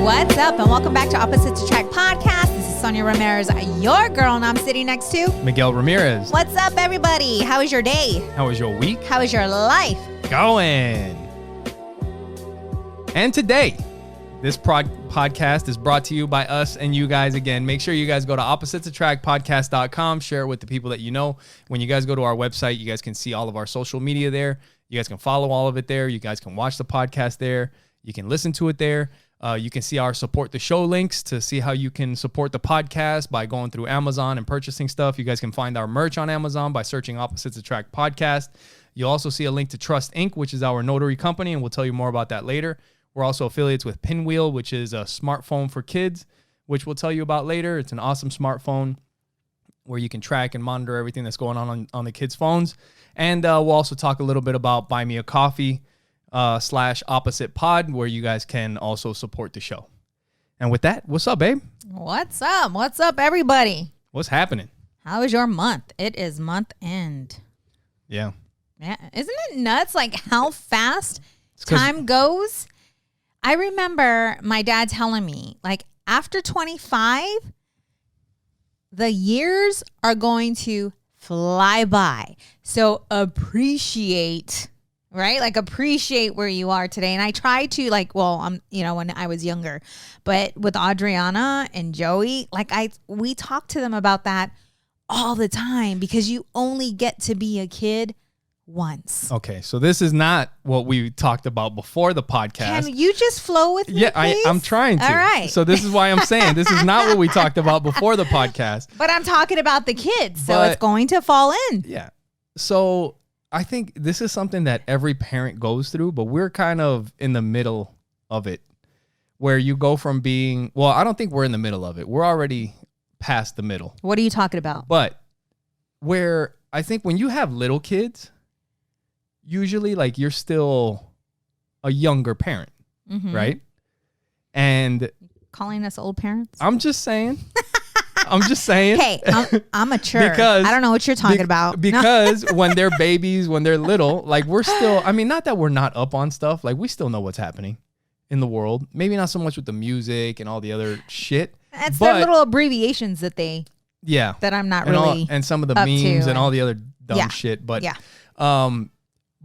What's up, and welcome back to Opposites Attract Podcast. This is Sonia Ramirez, your girl, and I'm sitting next to Miguel Ramirez. What's up, everybody? How was your day? How was your week? How was your life? Going. And today, this podcast is brought to you by us and you guys again. Make sure you guys go to oppositesattractpodcast.com. Share it with the people that you know. When you guys go to our website, you guys can see all of our social media there. You guys can follow all of it there. You guys can watch the podcast there. You can listen to it there. You can see our support the show links to see how you can support the podcast by going through Amazon and purchasing stuff. You guys can find our merch on Amazon by searching Opposites Attract Podcast. You'll also see a link to Trust Inc., which is our notary company, and we'll tell you more about that later. We're also affiliates with Pinwheel, which is a smartphone for kids, which we'll tell you about later. It's an awesome smartphone where you can track and monitor everything that's going on the kids' phones. And we'll also talk a little bit about Buy Me a Coffee /opposite pod, where you guys can also support the show. And with that, what's up, babe? What's up? What's up, everybody? What's happening? How is your month? It is month end. Yeah. Yeah. Isn't it nuts, like how fast time goes? I remember my dad telling me, like, after 25, the years are going to fly by. So appreciate, right? Like, appreciate where you are today. And I try to, like, when I was younger, but with Adriana and Joey, like, we talk to them about that all the time because you only get to be a kid once. Okay, so this is not what we talked about before the podcast. Can you just flow with me, please? I'm trying to. All right. So this is why I'm saying this is not what we talked about before the podcast. But I'm talking about the kids, so it's going to fall in. Yeah. So I think this is something that every parent goes through, but we're kind of in the middle of it, where you go from being, well, I don't think we're in the middle of it. We're already past the middle. What are you talking about? But where I think when you have little kids, usually, like, you're still a younger parent, right? And calling us old parents? I'm just saying. Hey, I'm mature. Because I don't know what you're talking about. Because when they're babies, when they're little, like, we're still, I mean, not that we're not up on stuff. Like, we still know what's happening in the world. Maybe not so much with the music and all the other shit. It's their little abbreviations that I'm not really and some of the memes and all the other dumb shit. But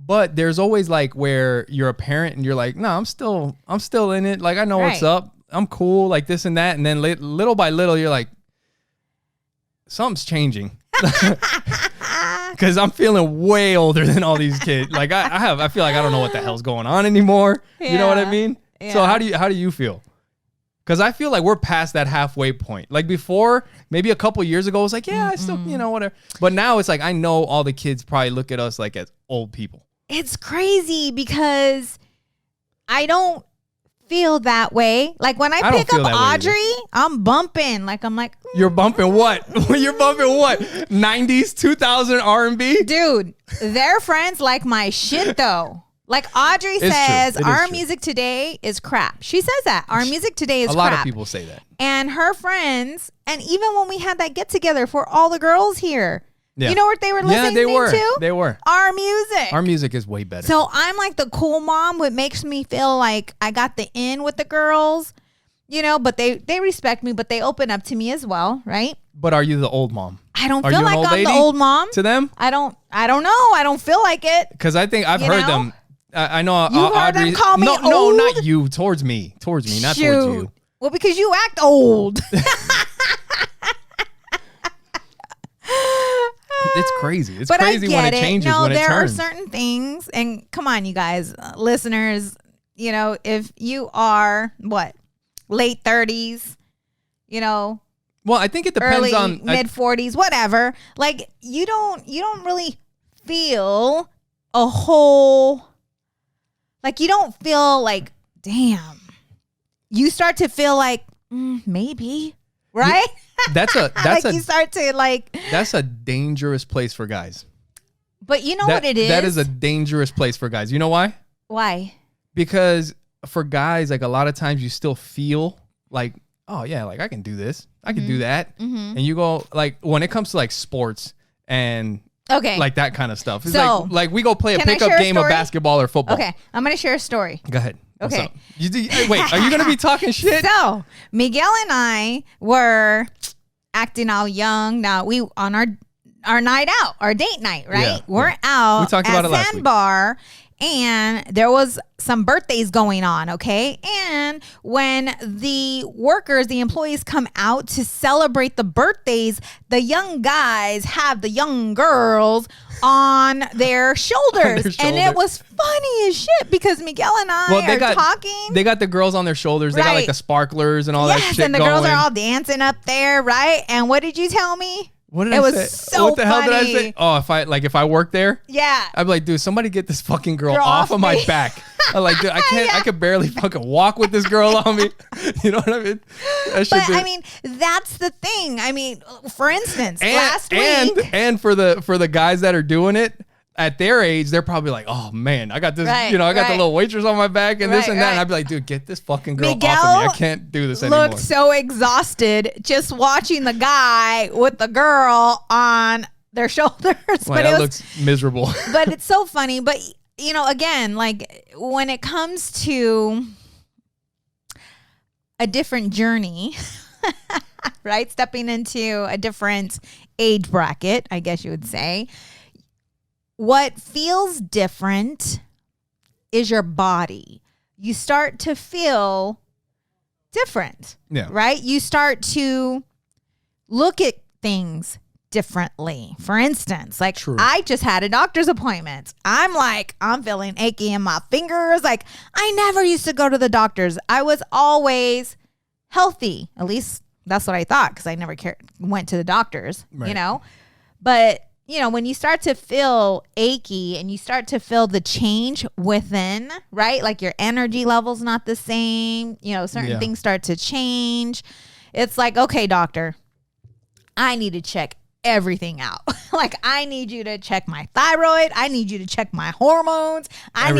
but there's always, like, where you're a parent and you're like, no, I'm still in it. Like, I know what's up. I'm cool, like this and that. And then little by little, you're like, something's changing. Because I'm feeling way older than all these kids. Like, I feel like I don't know what the hell's going on anymore. Yeah. You know what I mean? Yeah. So how do you feel? Because I feel like we're past that halfway point. Like, before, maybe a couple years ago, it was like, yeah, I still, whatever. But now it's like, I know all the kids probably look at us like as old people. It's crazy because I don't feel that way. Like, when I pick up Audrey, I'm bumping. Like, I'm like, you're bumping what? You're bumping what? 90s, 2000 R&B? Dude, their friends like my shit, though. Like, Audrey says, our music today is crap. She says that. Our music today is crap. A lot of people say that. And her friends, and even when we had that get-together for all the girls here, you know what they were listening to? They were. Our music. Our music is way better. So I'm like the cool mom, what makes me feel like I got the in with the girls, but they respect me, but they open up to me as well, right? But are you the old mom? I don't feel like I'm the old mom. To them? I don't know. I don't feel like it. Because I think I've heard them. I know you heard Audrey. Them call me old? No, not you. Towards me, not towards you. Well, because you act old. It's crazy. It's crazy when it changes. No, when it there turns. are certain things, and come on, you guys, listeners. If you are late 30s, Well, I think it depends early, on mid 40s, whatever. Like, you don't really feel a whole. Like, you don't feel like, damn. You start to feel like, maybe, right? That's you start to like. That's a dangerous place for guys. But you know what it is? That is a dangerous place for guys. You know why? Why? Because for guys, like, a lot of times you still feel like, oh yeah, like, I can do this. I can do that. Mm-hmm. And you go, like, when it comes to, like, sports and like that kind of stuff. It's so, like we go play a pickup game of basketball or football. Okay, I'm going to share a story. Go ahead. Okay. Wait, are you going to be talking shit? So Miguel and I were acting all young. Now we on our night out, our date night, right? Yeah, we're out we talked about it last week. Sandbar, and there was some birthdays going on, okay? And when the workers, the employees come out to celebrate the birthdays, the young guys have the young girls on their shoulders. And it was funny as shit because Miguel and I are talking. They got the girls on their shoulders. They got like the sparklers and all that shit and the girls are all dancing up there, right? And what did you tell me? What did I say? It was so What the hell did I say? Oh, if I work there, I'd be like, dude, somebody get this fucking girl off of my back. I'm like, dude, I can't. I could barely fucking walk with this girl on me. You know what I mean? I mean, that's the thing. I mean, for instance, last week, and for the guys that are doing it at their age, they're probably like, oh man, I got this. I got the little waitress on my back and this and that. And I'd be like, dude, get this fucking girl off of me. I can't do this anymore. Looked so exhausted just watching the guy with the girl on their shoulders. Well, that looks miserable. But it's so funny. But again, like when it comes to a different journey, right? Stepping into a different age bracket, I guess you would say. What feels different is your body. You start to feel different, right? You start to look at things differently. For instance, like I just had a doctor's appointment. I'm feeling achy in my fingers. Like I never used to go to the doctors. I was always healthy. At least that's what I thought because I never went to the doctors, But when you start to feel achy and you start to feel the change within, right? Like your energy level's not the same, certain things start to change. It's like, okay, doctor, I need to check everything out. Like I need you to check my thyroid. I need you to check my hormones. All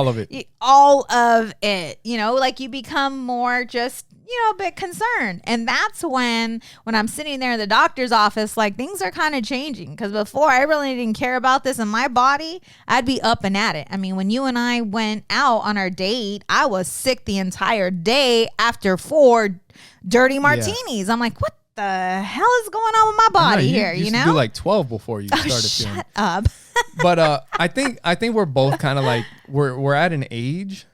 of it. All of it, like you become more just a bit concerned. And that's when I'm sitting there in the doctor's office, like things are kind of changing. Because before I really didn't care about this in my body, I'd be up and at it. I mean, when you and I went out on our date, I was sick the entire day after 4 dirty martinis. I'm like, what the hell is going on with my body here? You do like 12 before you started feeling. Shut up. But I think we're both kind of like we're at an age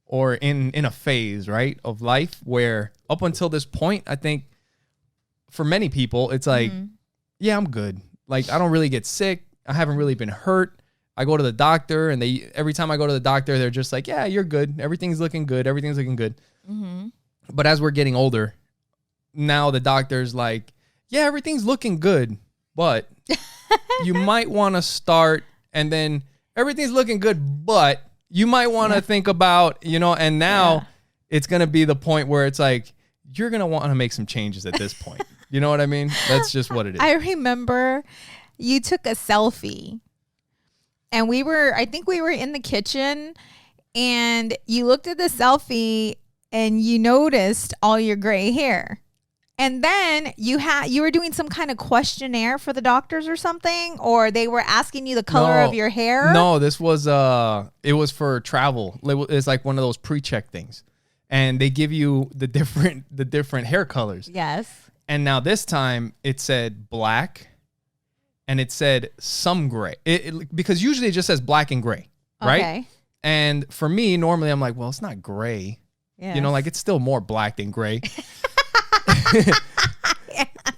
or in a phase, right, of life where up until this point, I think for many people, it's like, yeah, I'm good. Like, I don't really get sick. I haven't really been hurt. I go to the doctor and every time I go to the doctor, they're just like, yeah, you're good. Everything's looking good. Everything's looking good. Mm-hmm. But as we're getting older, now the doctor's like, yeah, everything's looking good, but you might want to start, and then everything's looking good, but you might want to think about, and now it's going to be the point where it's like, you're going to want to make some changes at this point. You know what I mean? That's just what it is. I remember you took a selfie and I think we were in the kitchen and you looked at the selfie and you noticed all your gray hair. And then you were doing some kind of questionnaire for the doctors or something, or they were asking you the color of your hair. No, this was it was for travel. It's like one of those pre-check things, and they give you the different hair colors. Yes. And now this time it said black, and it said some gray. Because usually it just says black and gray, right? Okay. And for me, normally I'm like, well, it's not gray. Yes. Like it's still more black than gray.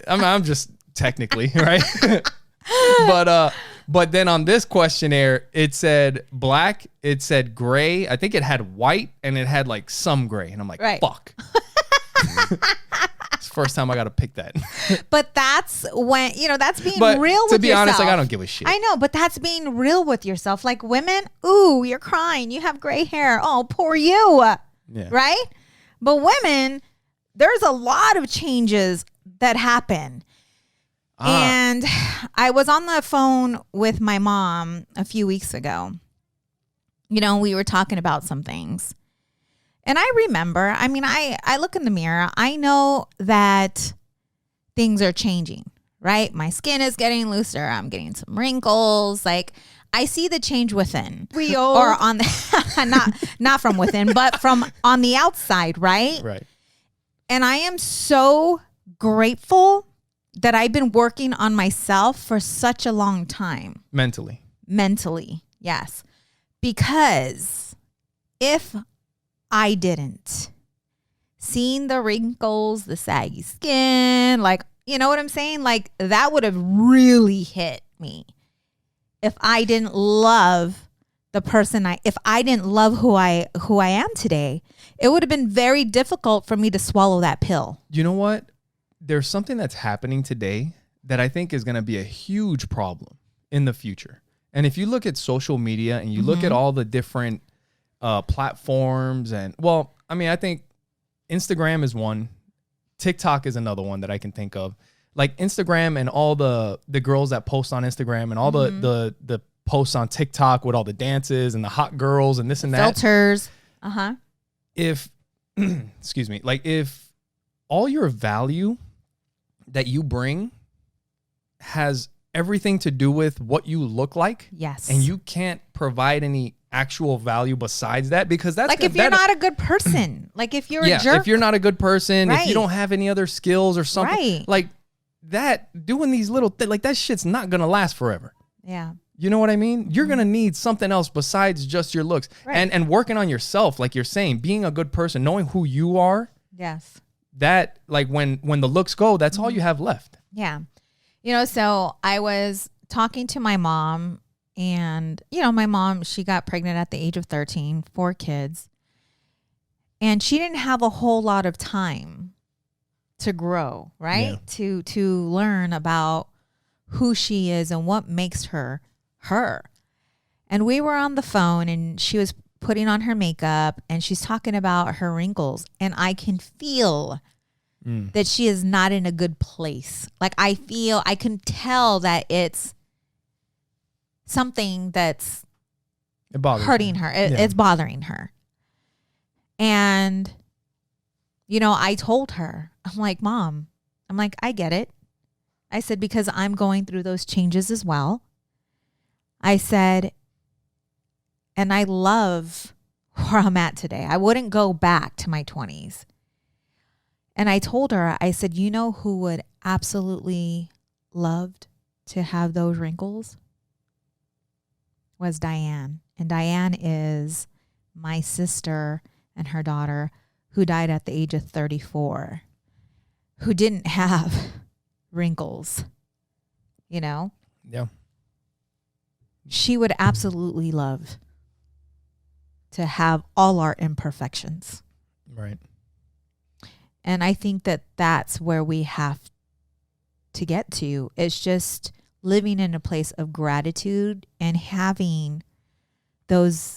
I'm just technically right. But then on this questionnaire it said black, it said gray, I think it had white, and it had like some gray, and I'm like, fuck. It's the first time I got to pick that. But that's when that's being real with yourself. To be honest, like I don't give a shit. I know, but that's being real with yourself. Like women, ooh, you're crying, you have gray hair, oh poor you. Right? But women, there's a lot of changes that happen. And I was on the phone with my mom a few weeks ago. We were talking about some things. And I remember, I look in the mirror. I know that things are changing, right? My skin is getting looser. I'm getting some wrinkles. Like, I see the change within. Or on the not from within, but from on the outside, right? Right. And I am so grateful that I've been working on myself for such a long time. Mentally, yes. Because if I didn't, seeing the wrinkles, the saggy skin, like, you know what I'm saying? Like, that would have really hit me. If I didn't love the person if I didn't love who I am today, it would have been very difficult for me to swallow that pill. You know what? There's something that's happening today that I think is going to be a huge problem in the future. And if you look at social media and you look at all the different platforms I think Instagram is one. TikTok is another one that I can think of. Like Instagram and all the girls that post on Instagram and all the posts on TikTok with all the dances and the hot girls and this and that. Filters. If, excuse me, like if all your value that you bring has everything to do with what you look like. Yes. And you can't provide any actual value besides that, because that's like if you're not a good person, like if you're a jerk. If you're not a good person, right. if you don't have any other skills or something, right. like that, doing these little like that shit's not going to last forever. Yeah. You know what I mean? You're going to need something else besides just your looks. Right. And working on yourself, like you're saying, being a good person, knowing who you are. Yes. That, like when the looks go, that's all you have left. Yeah. You know, so I was talking to my mom, and, you know, my mom, she got pregnant at the age of 13, 4 kids. And she didn't have a whole lot of time to grow, right? Yeah. To learn about who she is and what makes her her. And we were on the phone, and she was putting on her makeup, and she's talking about her wrinkles, and I can feel that she is not in a good place. Like I can tell that it's something that's hurting her. It's bothering her. And, you know, I told her, I'm like, Mom, I get it. I said, because I'm going through those changes as well. I said, and I love where I'm at today. I wouldn't go back to my 20s. And I told her, I said, you know who would absolutely loved to have those wrinkles? Was Diane. And Diane is my sister and her daughter, who died at the age of 34, who didn't have wrinkles, you know? Yeah. She would absolutely love to have all our imperfections. Right. And I think that that's where we have to get to. It's just living in a place of gratitude and having the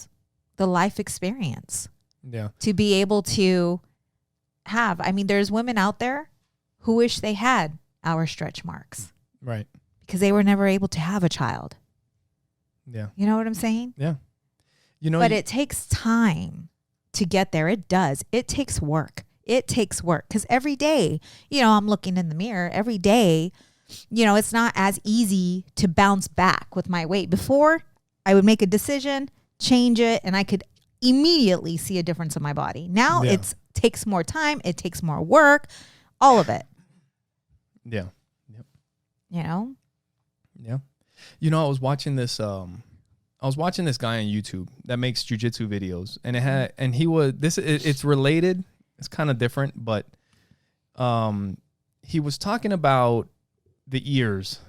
life experience. Yeah. To be able to have, I mean, there's women out there who wish they had our stretch marks. Right. Because they were never able to have a child. Yeah. You know what I'm saying? Yeah. You know, but it takes time to get there. It does. It takes work. It takes work. Because every day, you know, I'm looking in the mirror every day. You know, it's not as easy to bounce back with my weight. Before, I would make a decision, change it, and I could immediately see a difference in my body. Now it takes more time. It takes more work. All of it. Yeah. Yep. You know? Yeah. You know, I was watching this guy on YouTube that makes jiu-jitsu videos, and it's related. It's kind of different, but he was talking about the ears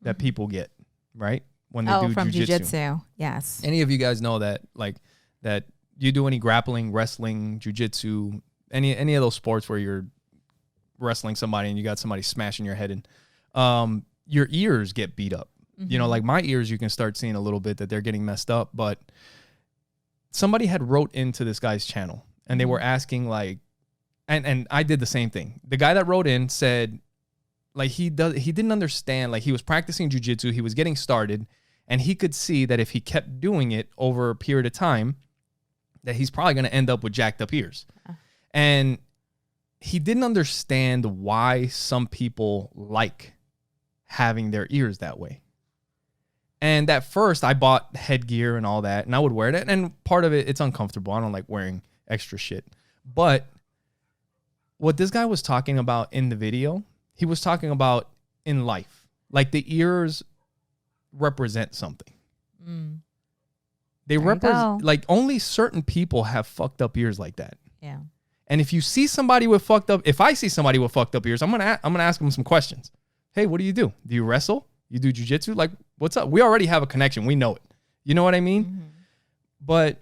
that people get, right? When they do from jiu-jitsu. jiu-jitsu. Yes. Any of you guys know that, like, that you do any grappling, wrestling, jiu-jitsu, any of those sports where you're wrestling somebody and you got somebody smashing your head in, your ears get beat up. You know, like my ears, you can start seeing a little bit that they're getting messed up, but somebody had wrote into this guy's channel and they were asking, like, and I did the same thing. The guy that wrote in said, like, he didn't understand, like, he was practicing jiu-jitsu, he was getting started, and he could see that if he kept doing it over a period of time, that he's probably going to end up with jacked up ears. And he didn't understand why some people like having their ears that way. And at first I bought headgear and all that, and I would wear it. And part of it, it's uncomfortable. I don't like wearing extra shit. But what this guy was talking about in the video, he was talking about in life. Like the ears represent something. They represent, like only certain people have fucked up ears like that. Yeah. And if you see somebody with fucked up, if I see somebody with fucked up ears, I'm gonna ask them some questions. Hey, what do you do? Do you wrestle? You do jujitsu? Like, what's up? We already have a connection. We know it. You know what I mean? Mm-hmm. But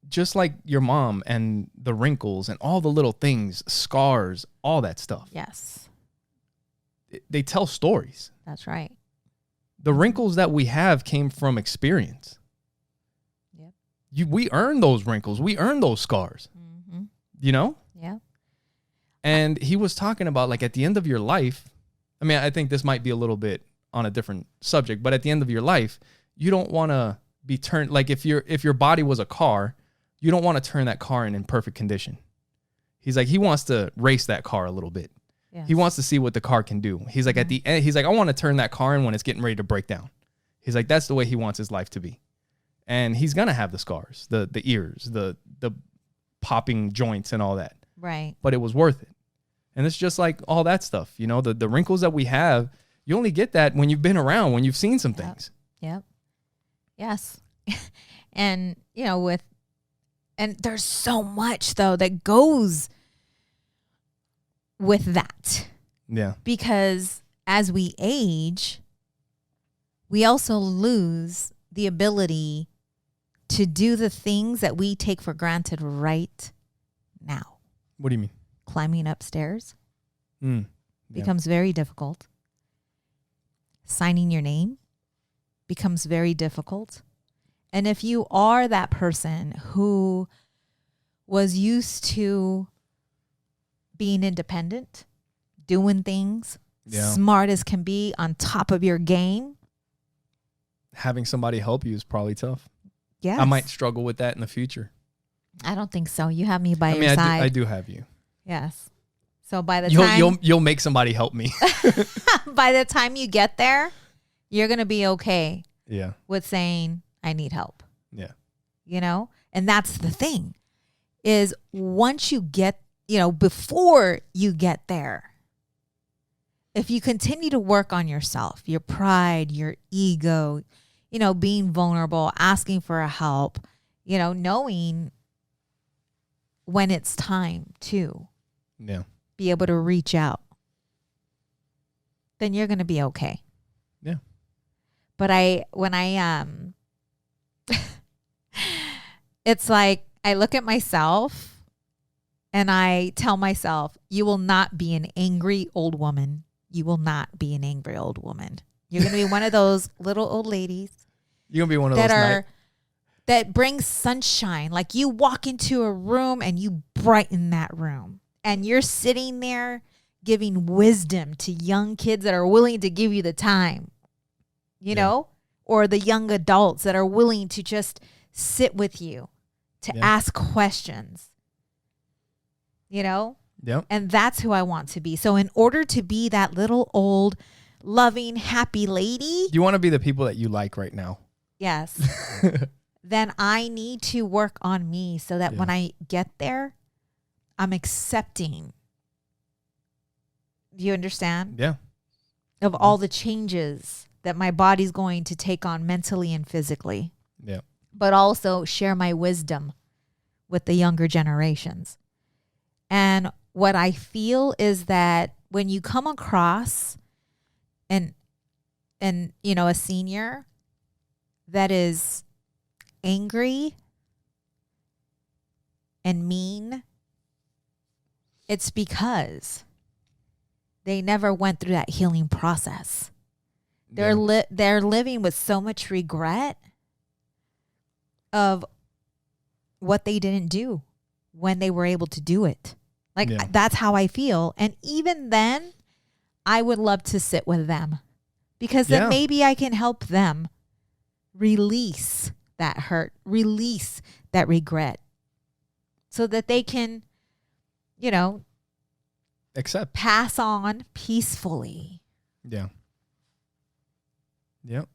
just like your mom and the wrinkles and all the little things, scars, all that stuff. Yes. They tell stories. That's right. The wrinkles that we have came from experience. Yep. We earn those wrinkles. We earn those scars. Mm-hmm. You know? Yeah. And he was talking about like at the end of your life, I mean, I think this might be a little bit on a different subject, but at the end of your life, you don't want to be turned, like if your body was a car, you don't want to turn that car in perfect condition. He's like, he wants to race that car a little bit. Yes. He wants to see what the car can do. He's like, at the end, he's like, I want to turn that car in when it's getting ready to break down. He's like, that's the way he wants his life to be. And he's going to have the scars, the ears, the popping joints and all that. Right. But it was worth it. And it's just like all that stuff, you know, the wrinkles that we have, you only get that when you've been around, when you've seen some things. Yep. Yes. And, you know, and there's so much though that goes with that. Yeah. Because as we age, we also lose the ability to do the things that we take for granted right now. What do you mean? Climbing upstairs becomes Yeah. very difficult. Signing your name becomes very difficult. And if you are that person who was used to being independent, doing things, smart as can be, on top of your game, having somebody help you is probably tough. Yeah, I might struggle with that in the future. I don't think so. You have me by your side. I do have you. Yes. So by the time you'll make somebody help me. by the time you get there, you're gonna be okay. Yeah. With saying I need help. Yeah. You know, and that's the thing, is once you get, you know, before you get there, if you continue to work on yourself, your pride, your ego, you know, being vulnerable, asking for help, you know, knowing when it's time to be able to reach out, then you're going to be okay. Yeah. But it's like I look at myself and I tell myself, you will not be an angry old woman. You will not be an angry old woman. You're going to be one of those little old ladies. You're going to be one of those that brings sunshine. Like you walk into a room and you brighten that room. And you're sitting there giving wisdom to young kids that are willing to give you the time, you know, or the young adults that are willing to just sit with you, to ask questions, you know? Yep. And that's who I want to be. So in order to be that little old, loving, happy lady. You want to be the people that you like right now. Yes. Then I need to work on me so that when I get there, I'm accepting. Do you understand? Yeah. Of all the changes that my body's going to take on mentally and physically. Yeah. But also share my wisdom with the younger generations. And what I feel is that when you come across and you know, a senior that is angry and mean, it's because they never went through that healing process. They're living with so much regret of what they didn't do when they were able to do it. Like that's how I feel. And even then, I would love to sit with them because then maybe I can help them release that hurt, release that regret so that they can, you know, pass on peacefully. Yeah. Yep.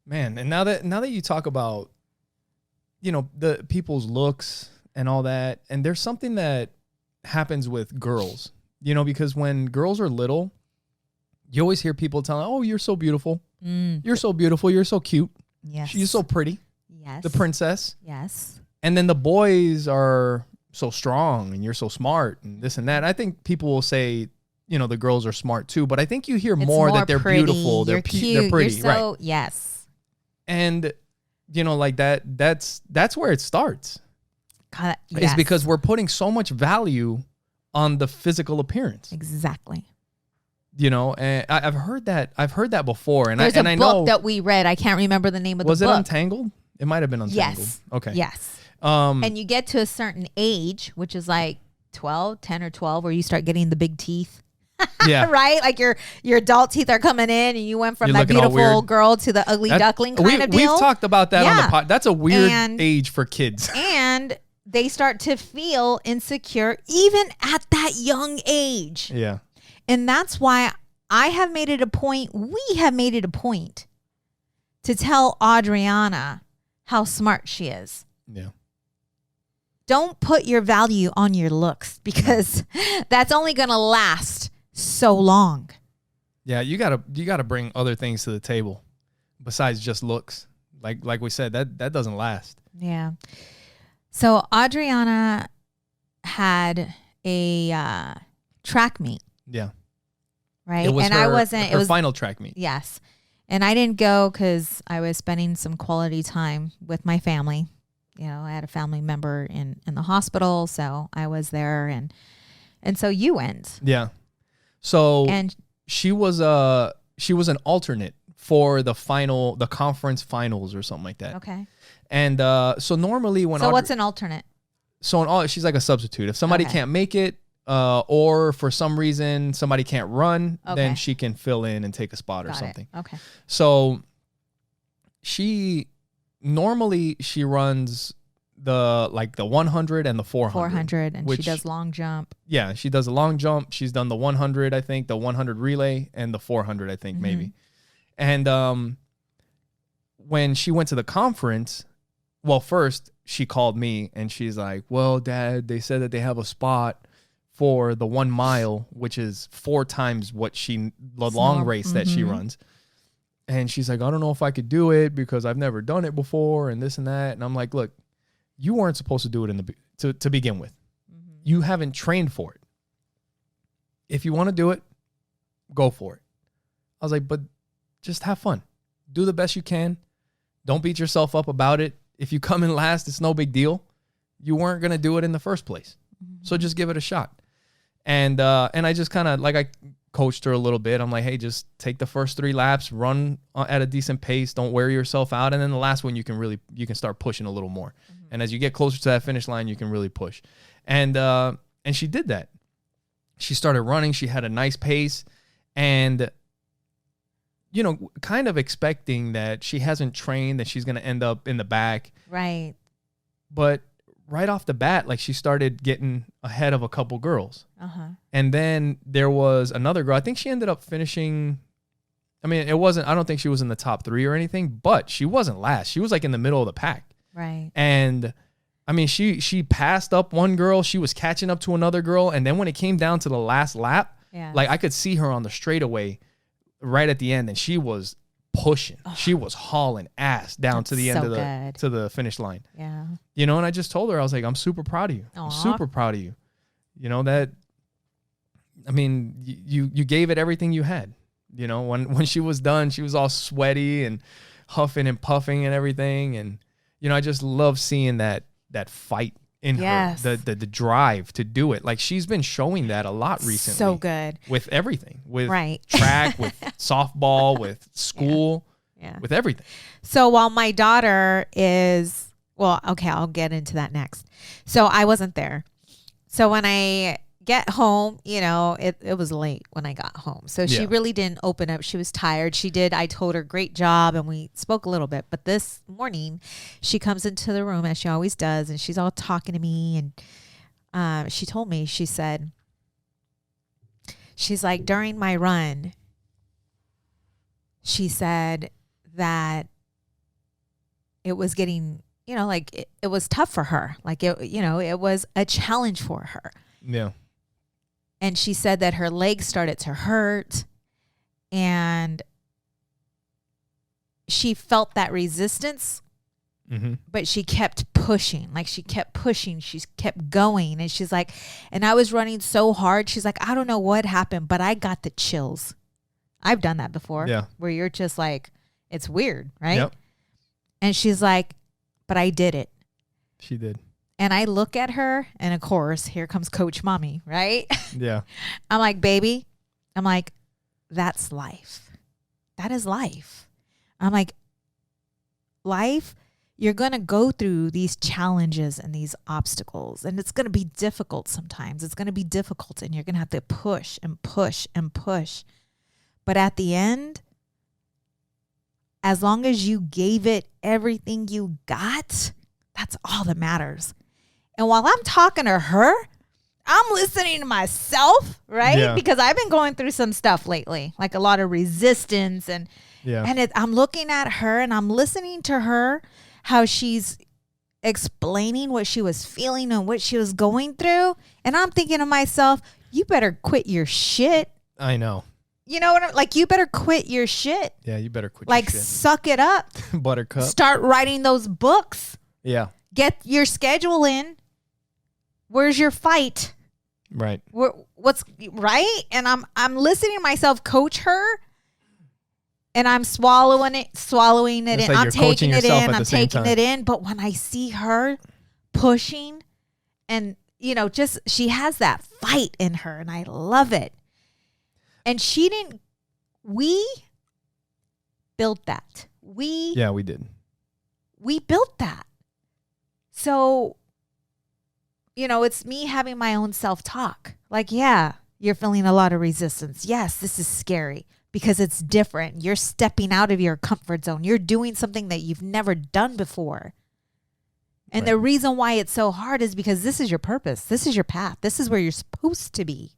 Man, and now that you talk about, the people's looks and all that, and there's something that happens with girls, because when girls are little, you always hear people telling, "Oh, you're so beautiful. You're so beautiful. You're so cute. Yes. You're so pretty. Yes. The princess." Yes. And then the boys are so strong and you're so smart and this and that. I think people will say, the girls are smart too, but I think you hear more that they're pretty, beautiful. They're cute. They're pretty. You're so, right. Yes. And, like that's where it starts. Yes. It's because we're putting so much value on the physical appearance. Exactly. And I've heard that before. And There's a book that we read. I can't remember the name of the book. Was it Untangled? It might have been Untangled. Yes. Okay. Yes. And you get to a certain age, which is like 10 or 12, where you start getting the big teeth. Yeah. Right? Like your adult teeth are coming in and you went from that beautiful girl to the ugly duckling kind of deal. We've talked about that on the pod. That's a weird age for kids. And they start to feel insecure even at that young age. Yeah. And that's why we have made it a point to tell Adriana how smart she is. Yeah. Don't put your value on your looks because that's only going to last so long. Yeah, you gotta bring other things to the table besides just looks. Like we said, that doesn't last. Yeah. So Adriana had a track meet. Yeah. Right. It was and her, I wasn't. Her it was final track meet. Yes. And I didn't go because I was spending some quality time with my family. I had a family member in the hospital, so I was there, and so you went. Yeah. So and she was an alternate for the conference finals or something like that. Okay. And so normally when what's an alternate? So she's like a substitute. If somebody can't make it, or for some reason somebody can't run, then she can fill in and take a spot or something. Okay. So she runs the 100 and the 400. 400, and she does long jump. Yeah, she does a long jump. She's done the 100, I think, the 100 relay, and the 400, I think, maybe. And when she went to the conference, well, first she called me and she's like, "Well, Dad, they said that they have a spot for the 1 mile, which is 4 times what the long race that she runs." And she's like, "I don't know if I could do it because I've never done it before and this and that." And I'm like, "Look, you weren't supposed to do it to begin with. You haven't trained for it. If you want to do it, go for it." I was like, "But just have fun. Do the best you can. Don't beat yourself up about it. If you come in last, it's no big deal. You weren't going to do it in the first place. So just give it a shot." And I just kind of, I coached her a little bit. I'm like, "Hey, just take the first 3 laps, run at a decent pace. Don't wear yourself out. And then the last one, you can start pushing a little more. And as you get closer to that finish line, you can really push." And she did that. She started running. She had a nice pace, and kind of expecting that she hasn't trained, that she's going to end up in the back. Right. But right off the bat, she started getting ahead of a couple girls. And then there was another girl. I think she ended up finishing. I mean, I don't think she was in the top 3 or anything, but she wasn't last. She was in the middle of the pack. Right. And I mean, she passed up one girl. She was catching up to another girl. And then when it came down to the last lap, I could see her on the straightaway right at the end, and she was pushing. She was hauling ass down to the end of to the finish line. Yeah. And I just told her, I was like, "I'm super proud of you. I'm super proud of you. That, I mean, you gave it everything you had." When she was done, she was all sweaty and huffing and puffing and everything. And, I just love seeing that fight in her, the drive to do it. She's been showing that a lot recently. So good. With everything, with track, with softball, with school, with everything. So while my daughter is, I'll get into that next. So I wasn't there. So when I get home, it was late when I got home. So she really didn't open up. She was tired. I told her, "Great job." And we spoke a little bit. But this morning she comes into the room as she always does. And she's all talking to me. And she told me, she's like, "During my run," she said that it was getting, like it was tough for her. Like it was a challenge for her. Yeah. And she said that her legs started to hurt and she felt that resistance, but she kept pushing. Like she kept pushing. She kept going. And she's like, and I was running so hard. She's like, I don't know what happened, but I got the chills. I've done that before. Yeah. Where you're just like, it's weird, right? Yep. And she's like, but I did it. She did. And I look at her, and of course, here comes Coach Mommy, right? Yeah. I'm like, baby, I'm like, that's life. That is life. I'm like, life, you're going to go through these challenges and these obstacles, and it's going to be difficult sometimes. It's going to be difficult, and you're going to have to push and push and push. But at the end, as long as you gave it everything you got, that's all that matters. And while I'm talking to her, I'm listening to myself, right? Yeah. Because I've been going through some stuff lately, like a lot of resistance. And I'm looking at her and I'm listening to her, how she's explaining what she was feeling and what she was going through. And I'm thinking to myself, you better quit your shit. I know. You know what I'm like? You better quit your shit. Yeah, you better quit your shit. Like, suck it up. Buttercup. Start writing those books. Yeah. Get your schedule in. Where's your fight? Right. What's right? And I'm listening to myself coach her, and I'm swallowing it It's in. like I'm taking it in. I'm taking time. it in. But when I see her pushing, and just she has that fight in her, and I love it. And we built that. We did. We built that. So, it's me having my own self-talk. Like, yeah, you're feeling a lot of resistance. Yes, this is scary because it's different. You're stepping out of your comfort zone. You're doing something that you've never done before. And the reason why it's so hard is because this is your purpose. This is your path. This is where you're supposed to be.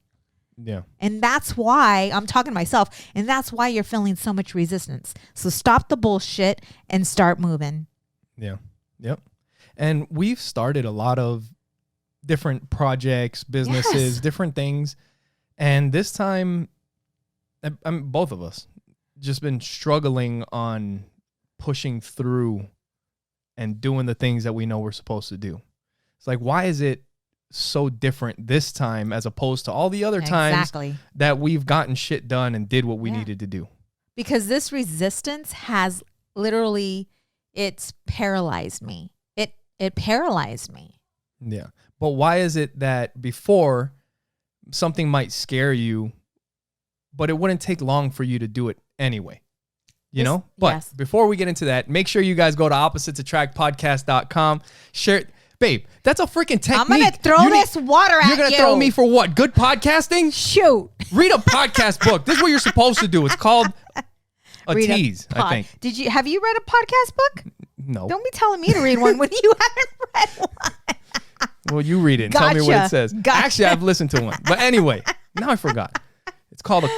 Yeah. And that's why I'm talking to myself. And that's why you're feeling so much resistance. So stop the bullshit and start moving. Yeah. Yep. And we've started a lot of different projects, businesses, different things. And this time, both of us just been struggling on pushing through and doing the things that we know we're supposed to do. It's like, why is it so different this time as opposed to all the other times that we've gotten shit done and did what we needed to do? Because this resistance has literally, it's paralyzed me. It paralyzed me. Yeah. But why is it that before something might scare you, but it wouldn't take long for you to do it anyway? You know? But before we get into that, make sure you guys go to oppositesattractpodcast.com. Share. Babe, that's a freaking technique. I'm going to throw this water at you. You're going to throw me for what? Good podcasting? Shoot. Read a podcast book. This is what you're supposed to do. It's called a tease, I think. Have you read a podcast book? No. Don't be telling me to read one when you haven't read one. Well, you read it and tell me what it says. Actually, I've listened to one. But anyway, now I forgot. It's called a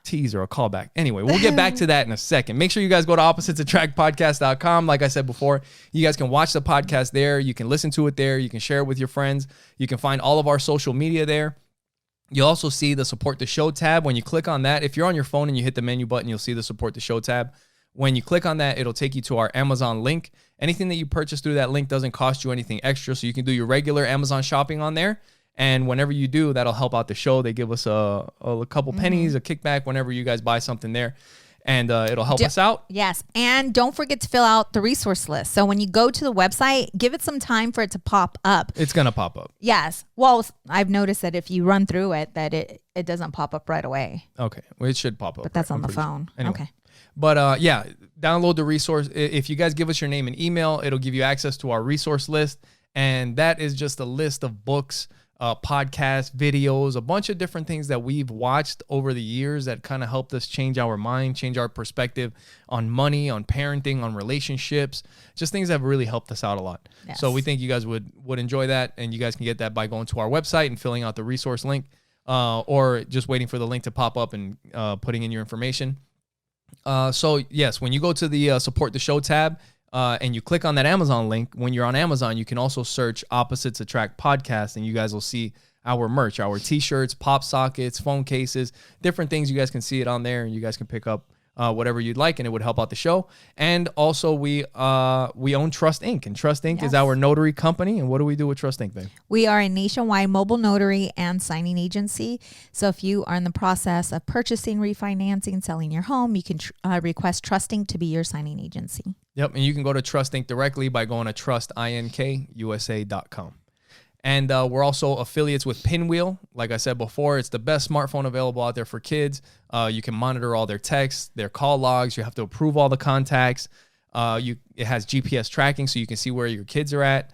teaser, a callback. Anyway, we'll get back to that in a second. Make sure you guys go to oppositesattractpodcast.com. Like I said before, you guys can watch the podcast there. You can listen to it there. You can share it with your friends. You can find all of our social media there. You'll also see the support the show tab. When you click on that, if you're on your phone and you hit the menu button, you'll see the support the show tab. When you click on that, it'll take you to our Amazon link. Anything that you purchase through that link doesn't cost you anything extra, so you can do your regular Amazon shopping on there. And whenever you do, that'll help out the show. They give us a couple pennies, a kickback whenever you guys buy something there. And it'll help us out. Yes. And don't forget to fill out the resource list. So when you go to the website, give it some time for it to pop up. It's going to pop up. Yes. Well, I've noticed that if you run through it, that it doesn't pop up right away. Okay. Well, it should pop up. But that's on the phone. Anyway. Okay. But yeah, download the resource. If you guys give us your name and email, it'll give you access to our resource list. And that is just a list of books, podcasts, videos, a bunch of different things that we've watched over the years that kind of helped us change our mind, change our perspective on money, on parenting, on relationships, just things that have really helped us out a lot. Yes. So we think you guys would enjoy that, and you guys can get that by going to our website and filling out the resource link, or just waiting for the link to pop up and putting in your information. So yes, when you go to the support the show tab and you click on that Amazon link, when you're on Amazon, you can also search Opposites Attract Podcast, and you guys will see our merch, our t-shirts, pop sockets, phone cases, different things. You guys can see it on there, and you guys can pick up whatever you'd like, and it would help out the show. And also we own Trust Inc. And Trust Inc. is our notary company. And what do we do with Trust Inc., babe? We are a nationwide mobile notary and signing agency. So if you are in the process of purchasing, refinancing, selling your home, you can request Trust Inc. to be your signing agency. Yep. And you can go to Trust Inc. directly by going to trustinkusa.com. And we're also affiliates with Pinwheel. Like I said before, it's the best smartphone available out there for kids. You can monitor all their texts, their call logs. You have to approve all the contacts. It has GPS tracking, so you can see where your kids are at.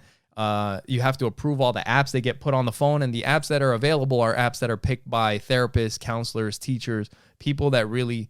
You have to approve all the apps they get put on the phone. And the apps that are available are apps that are picked by therapists, counselors, teachers, people that really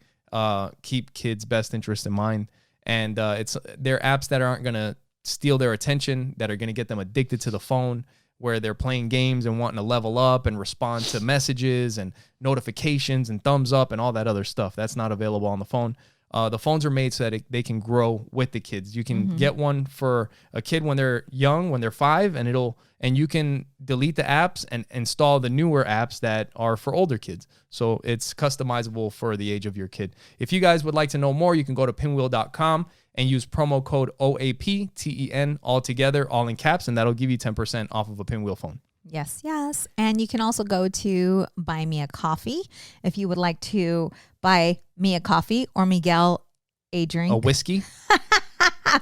keep kids' best interest in mind. And they're apps that aren't going to steal their attention, that are going to get them addicted to the phone, where they're playing games and wanting to level up and respond to messages and notifications and thumbs up and all that other stuff. That's not available on the phone. The phones are made so that they can grow with the kids. You can get one for a kid when they're young, when they're 5, and you can delete the apps and install the newer apps that are for older kids. So it's customizable for the age of your kid. If you guys would like to know more, you can go to pinwheel.com and use promo code OAPTEN all together, all in caps, and that'll give you 10% off of a Pinwheel phone. Yes, yes. And you can also go to Buy Me a Coffee if you would like to buy me a coffee or Miguel a drink. A whiskey.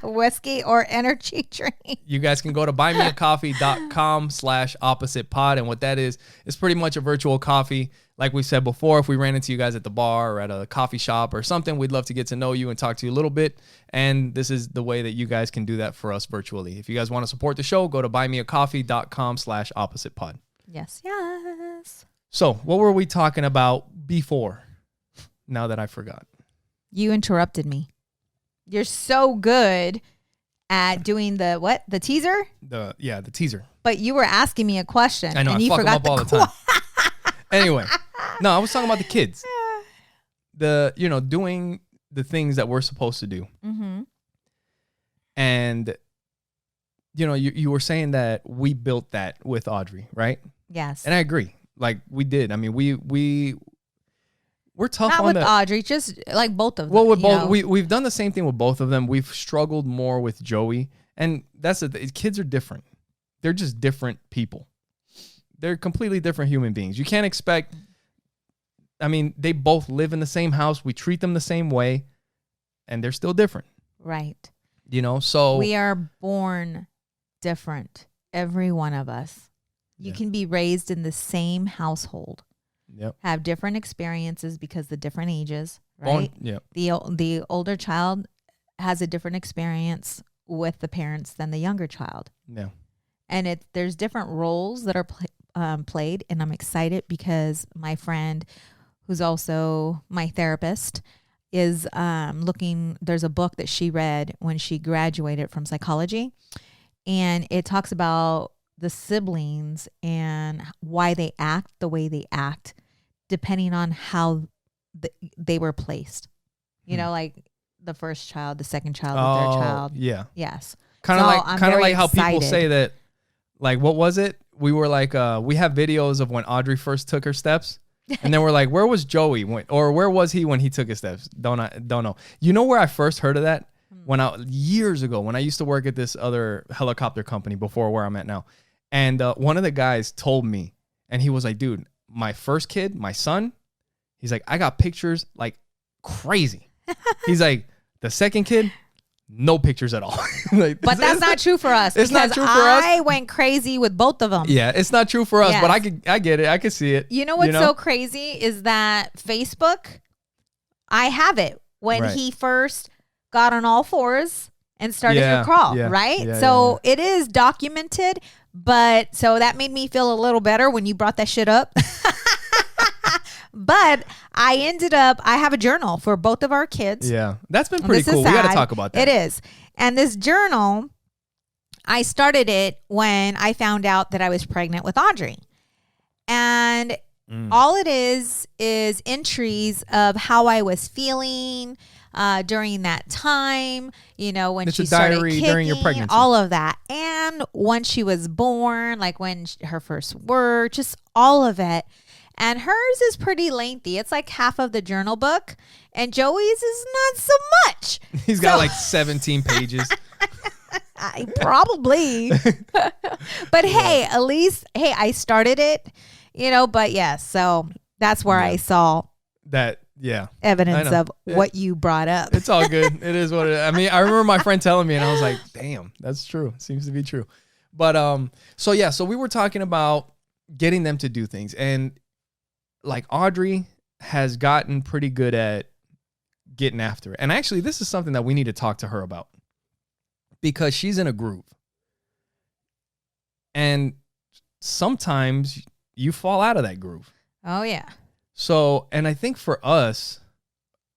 Whiskey or energy drink. You guys can go to buymeacoffee.com/oppositepod. And what that is pretty much a virtual coffee. Like we said before, if we ran into you guys at the bar or at a coffee shop or something, we'd love to get to know you and talk to you a little bit. And this is the way that you guys can do that for us virtually. If you guys want to support the show, go to buymeacoffee.com/oppositepod. Yes, yes. So what were we talking about before? Now that I forgot. You interrupted me. You're so good at doing the what? The teaser? The teaser. But you were asking me a question. I know, and I you fuck them forgot up all the time. Anyway, no, I was talking about the kids. Doing the things that we're supposed to do. Mm-hmm. And, you were saying that we built that with Audrey, right? Yes. And I agree. Like, we did. I mean, we're tough Not on with the... Audrey, just like both of them. Well, with both, we've done the same thing with both of them. We've struggled more with Joey. And kids are different. They're just different people. They're completely different human beings. You can't expect... I mean, they both live in the same house. We treat them the same way. And they're still different. Right. So... We are born different. Every one of us. You can be raised in the same household. Yep. Have different experiences because the different ages, right? Yep. The older child has a different experience with the parents than the younger child. Yeah. And there's different roles that are played, and I'm excited because my friend, who's also my therapist, is there's a book that she read when she graduated from psychology, and it talks about the siblings and why they act the way they act depending on how they were placed. Like the first child, the second child, the third child. Yeah. Yes. Kind of like how people say that, like, what was it? We were like, we have videos of when Audrey first took her steps. And then we're like, where was Joey or where was he when he took his steps? Don't know. You know where I first heard of that? Years ago, when I used to work at this other helicopter company before where I'm at now. And one of the guys told me, and he was like, dude, my first kid, my son, he's like, I got pictures like crazy. He's like, the second kid, no pictures at all. But that's not true for us. It's not true for us. I went crazy with both of them. Yeah, it's not true for us, but I get it. I can see it. You know what's so crazy is that Facebook, I have it when he first got on all fours and started to crawl, right? Yeah, it is documented, but so that made me feel a little better when you brought that shit up. But I have a journal for both of our kids. Yeah, that's been pretty cool. We got to talk about that. It is. And this journal, I started it when I found out that I was pregnant with Audrey. And All it is entries of how I was feeling during that time, you know, when It's she a started diary kicking, during your pregnancy. all of that. And when she was born, like when her first word, just all of it. And hers is pretty lengthy. It's like half of the journal book. And Joey's is not so much. He's got like 17 pages. I probably. But hey, at least, hey, I started it, you know, but yes. So that's where I saw that. Yeah. Evidence of what you brought up. It's all good. It is what it is. I mean, I remember my friend telling me and I was like, damn, that's true. Seems to be true. But, so we were talking about getting them to do things, and like Audrey has gotten pretty good at getting after it. And actually, this is something that we need to talk to her about because she's in a groove. And sometimes you fall out of that groove. Oh, yeah. So, and I think for us,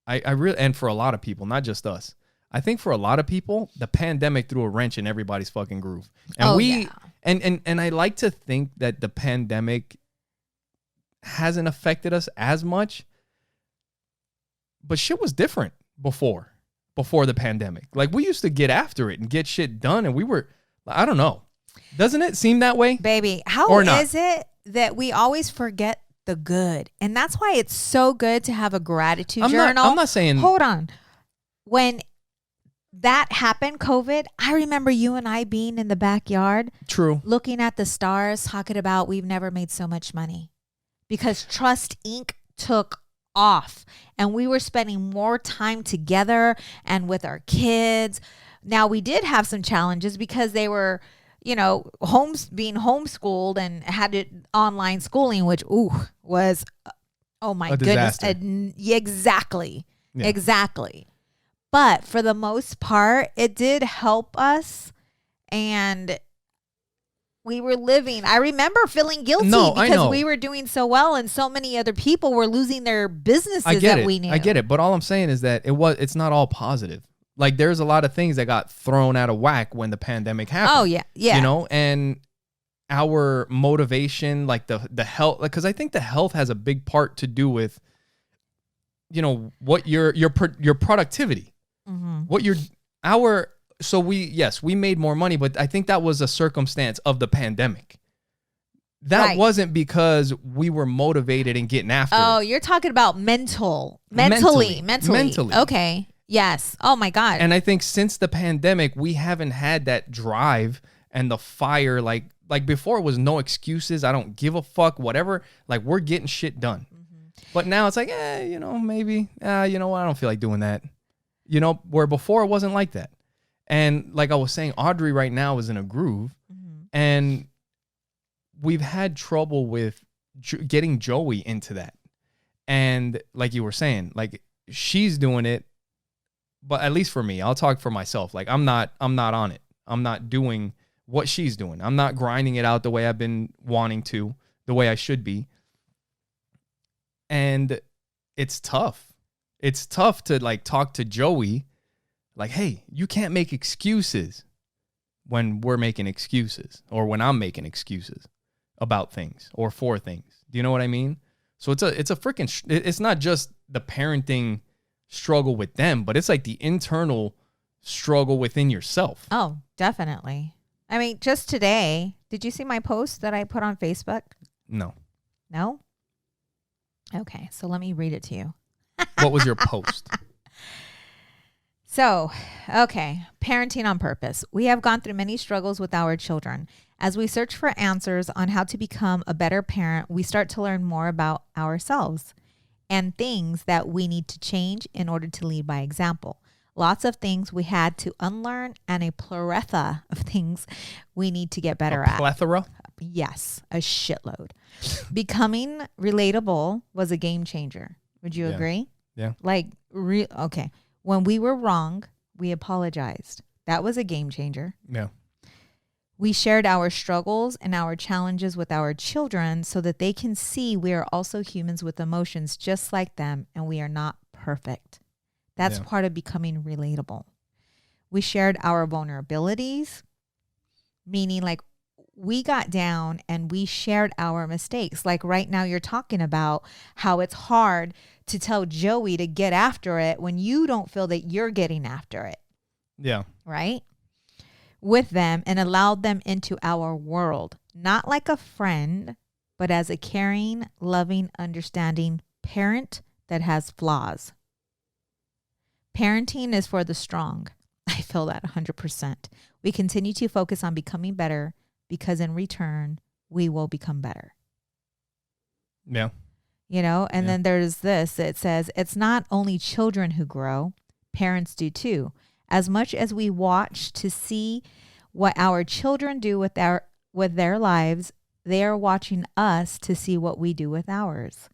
I really, and for a lot of people, not just us, I think for a lot of people, the pandemic threw a wrench in everybody's fucking groove. And and I like to think that the pandemic hasn't affected us as much, but shit was different before the pandemic. Like we used to get after it and get shit done, and we were, I don't know. Doesn't it seem that way? Baby, how is it that we always forget the good? And that's why it's so good to have a gratitude journal. I'm not saying. Hold on. When that happened, COVID, I remember you and I being in the backyard. True. Looking at the stars, talking about we've never made so much money because Trust Inc. took off and we were spending more time together and with our kids. Now we did have some challenges because they were, you know, being homeschooled and had it online schooling, which was, oh my goodness, exactly. But for the most part, it did help us, and we were living. I remember feeling guilty because we were doing so well, and so many other people were losing their businesses we knew. I get it, but all I'm saying is that it's not all positive. Like there's a lot of things that got thrown out of whack when the pandemic happened. Oh yeah. You know, and our motivation, like the health, like, cause I think the health has a big part to do with, you know, what your productivity, so we made more money, but I think that was a circumstance of the pandemic. That wasn't because we were motivated and getting after it. Oh, you're talking about mentally. Okay. Yes. Oh my God. And I think since the pandemic, we haven't had that drive and the fire. Like before, it was no excuses. I don't give a fuck, whatever. Like we're getting shit done. But now it's like, you know, maybe, you know what? I don't feel like doing that. You know, where before it wasn't like that. And like I was saying, Audrey right now is in a groove, and we've had trouble with getting Joey into that. And like you were saying, like she's doing it. But at least for me, I'll talk for myself. Like I'm not on it. I'm not doing what she's doing. I'm not grinding it out the way I've been wanting to, the way I should be. And it's tough. It's tough to like talk to Joey like, hey, you can't make excuses when we're making excuses or when I'm making excuses about things or for things. Do you know what I mean? So it's a freaking, it's not just the parenting struggle with them, but it's like the internal struggle within yourself. Oh, definitely. I mean, just today, did you see my post that I put on Facebook? No. Okay, so let me read it to you. What was your post? So, okay, parenting on purpose. We have gone through many struggles with our children. As we search for answers on how to become a better parent, we start to learn more about ourselves and things that we need to change in order to lead by example. Lots of things we had to unlearn and a plethora of things we need to get better at. Plethora? Yes, a shitload. Becoming relatable was a game changer. Would you agree? Yeah. Like, okay. When we were wrong, we apologized. That was a game changer. Yeah. We shared our struggles and our challenges with our children so that they can see we are also humans with emotions just like them, and we are not perfect. That's part of becoming relatable. We shared our vulnerabilities, meaning like we got down and we shared our mistakes. Like right now you're talking about how it's hard to tell Joey to get after it when you don't feel that you're getting after it. Yeah. Right? With them, and allowed them into our world, not like a friend, but as a caring, loving, understanding parent that has flaws. Parenting is for the strong. I feel that 100%. We continue to focus on becoming better because in return, we will become better. Yeah. You know, and then there's this. It says, it's not only children who grow, parents do too. As much as we watch to see what our children do with their lives, they are watching us to see what we do with ours.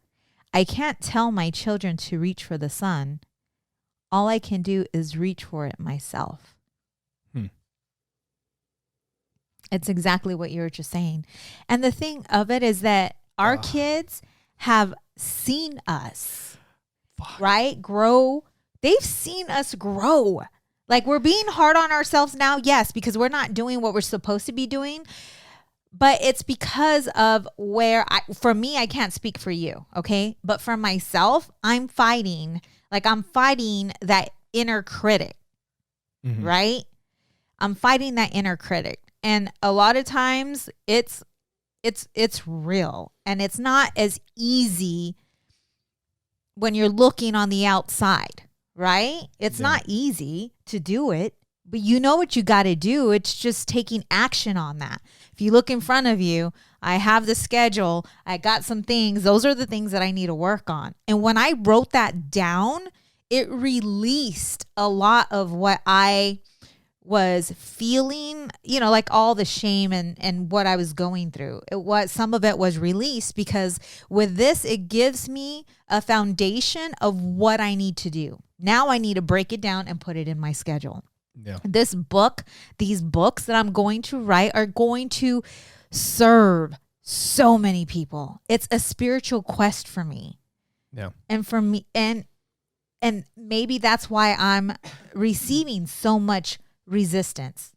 I can't tell my children to reach for the sun. All I can do is reach for it myself. It's exactly what you were just saying. And the thing of it is that our kids have seen us, right? Grow. They've seen us grow. Like we're being hard on ourselves now. Yes, because we're not doing what we're supposed to be doing. But it's because of for me, I can't speak for you. Okay. But for myself, I'm fighting that inner critic, right? I'm fighting that inner critic. And a lot of times it's real, and it's not as easy when you're looking on the outside, right? It's not easy to do it, but you know what you got to do. It's just taking action on that. If you look in front of you, I have the schedule. I got some things. Those are the things that I need to work on. And when I wrote that down, it released a lot of what I was feeling, you know, like all the shame and what I was going through. Some of it was released because with this, it gives me a foundation of what I need to do. Now I need to break it down and put it in my schedule. Yeah. These books that I'm going to write are going to serve so many people. It's a spiritual quest for me. Yeah. And for me, and maybe that's why I'm receiving so much resistance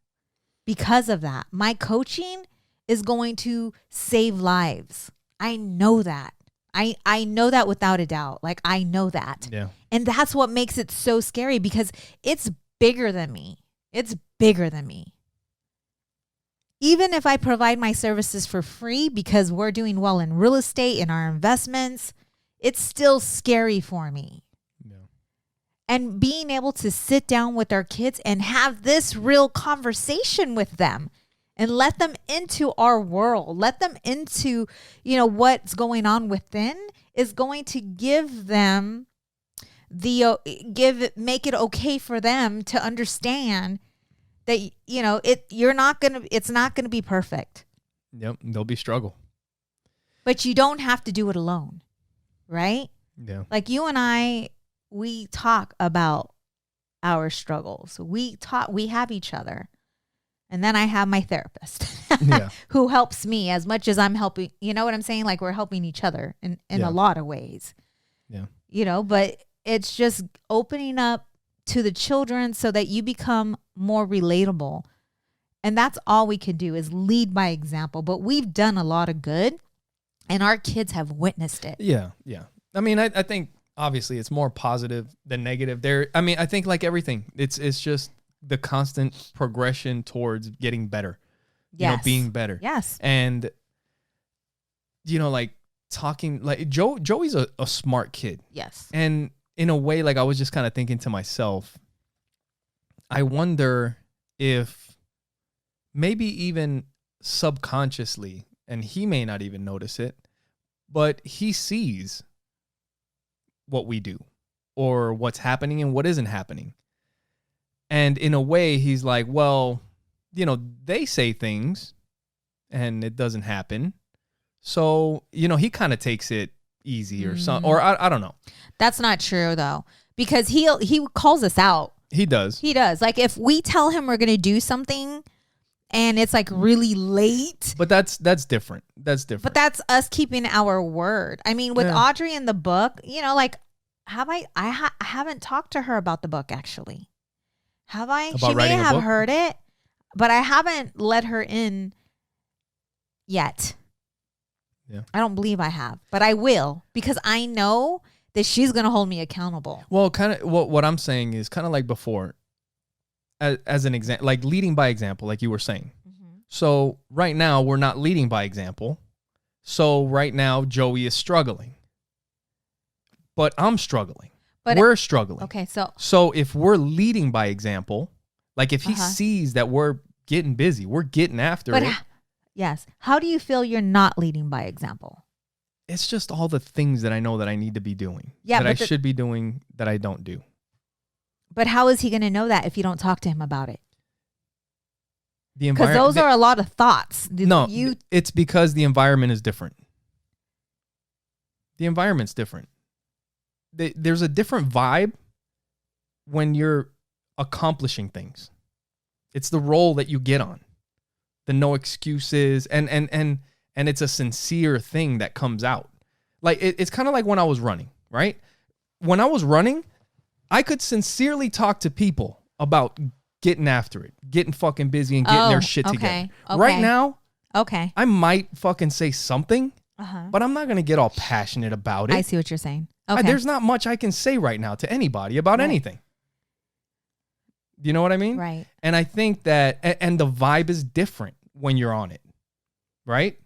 because of that. My coaching is going to save lives. I know that. I know that without a doubt. Like I know that. Yeah. And that's what makes it so scary because it's bigger than me. It's bigger than me. Even if I provide my services for free because we're doing well in real estate and our investments, it's still scary for me. And being able to sit down with our kids and have this real conversation with them and let them into our world, let them into, you know, what's going on within is going to give them make it okay for them to understand that, you know, it's not going to be perfect. Yep. There'll be struggle. But you don't have to do it alone. Right? Yeah. Like you and I, we talk about our struggles. We have each other. And then I have my therapist who helps me as much as I'm helping. You know what I'm saying? Like we're helping each other in a lot of ways. Yeah. You know, but it's just opening up to the children so that you become more relatable. And that's all we can do is lead by example. But we've done a lot of good and our kids have witnessed it. Yeah. Yeah. I mean, I think obviously it's more positive than negative. I think like everything, it's just the constant progression towards getting better, you know, being better. Yes. And, you know, like talking, like Joey's a smart kid. Yes. And in a way, like I was just kind of thinking to myself, I wonder if maybe even subconsciously, and he may not even notice it, but he sees what we do or what's happening and what isn't happening. And in a way, he's like, well, you know, they say things and it doesn't happen. So, you know, he kind of takes it easy or something, or I don't know. That's not true though, because he calls us out. He does. Like if we tell him we're going to do something and it's like really late. But that's different. That's different. But that's us keeping our word. I mean, with Audrey in the book, you know, like I haven't talked to her about the book actually. Have I? She may have heard it, but I haven't let her in yet. Yeah. I don't believe I have, but I will, because I know that she's going to hold me accountable. Well, kind of what I'm saying is kind of like before, as an example, like leading by example, like you were saying. Mm-hmm. So right now we're not leading by example. So right now Joey is struggling, but I'm struggling. But we're struggling. Okay. So if we're leading by example, like if he sees that we're getting busy, we're getting after it. Yes. How do you feel you're not leading by example? It's just all the things that I know that I need to be doing. Yeah, that I should be doing that I don't do. But how is he going to know that if you don't talk to him about it? Because those are a lot of thoughts. It's because the environment is different. The environment's different. There's a different vibe when you're accomplishing things. It's the role that you get on. The no excuses, and it's a sincere thing that comes out. Like it's kind of like when I was running, right? When I was running, I could sincerely talk to people about getting after it, getting fucking busy and getting their shit together. Okay. Right now, I might fucking say something, but I'm not going to get all passionate about it. I see what you're saying. Okay. There's not much I can say right now to anybody about anything. You know what I mean? Right. And I think that, and the vibe is different when you're on it, right?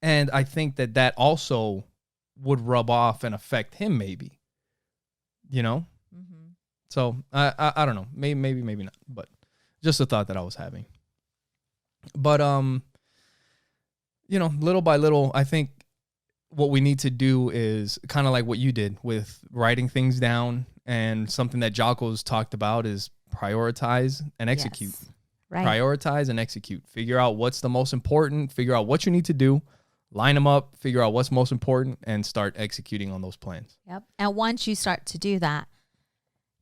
And I think that also would rub off and affect him maybe, you know? Mm-hmm. So I don't know, maybe not, but just a thought that I was having. But, you know, little by little, I think what we need to do is kind of like what you did with writing things down. And something that Jocko's talked about is prioritize and execute. Yes. Right. Prioritize and execute. Figure out what's the most important. Figure out what you need to do. Line them up. Figure out what's most important and start executing on those plans. Yep. And once you start to do that,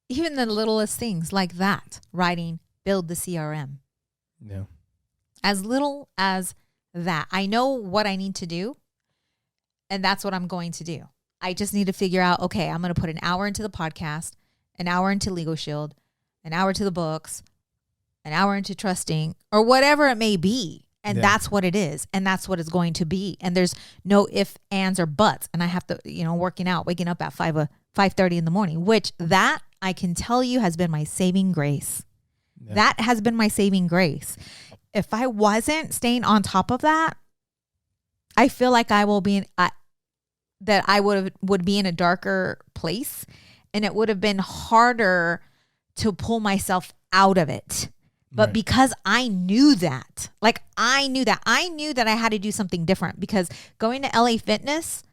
even the littlest things like that, writing, build the CRM. Yeah. As little as that. I know what I need to do, and that's what I'm going to do. I just need to figure out, okay, I'm going to put an hour into the podcast, an hour into Legal Shield, an hour to the books, an hour into trusting, or whatever it may be. And that's what it is. And that's what it's going to be. And there's no ifs, ands, or buts. And I have to, working out, waking up at 5:30 in the morning, which that I can tell you has been my saving grace. Yeah. That has been my saving grace. If I wasn't staying on top of that, I feel like I will be that I would be in a darker place, and it would have been harder to pull myself out of it. But because I knew that, I knew that I had to do something different, because going to LA Fitness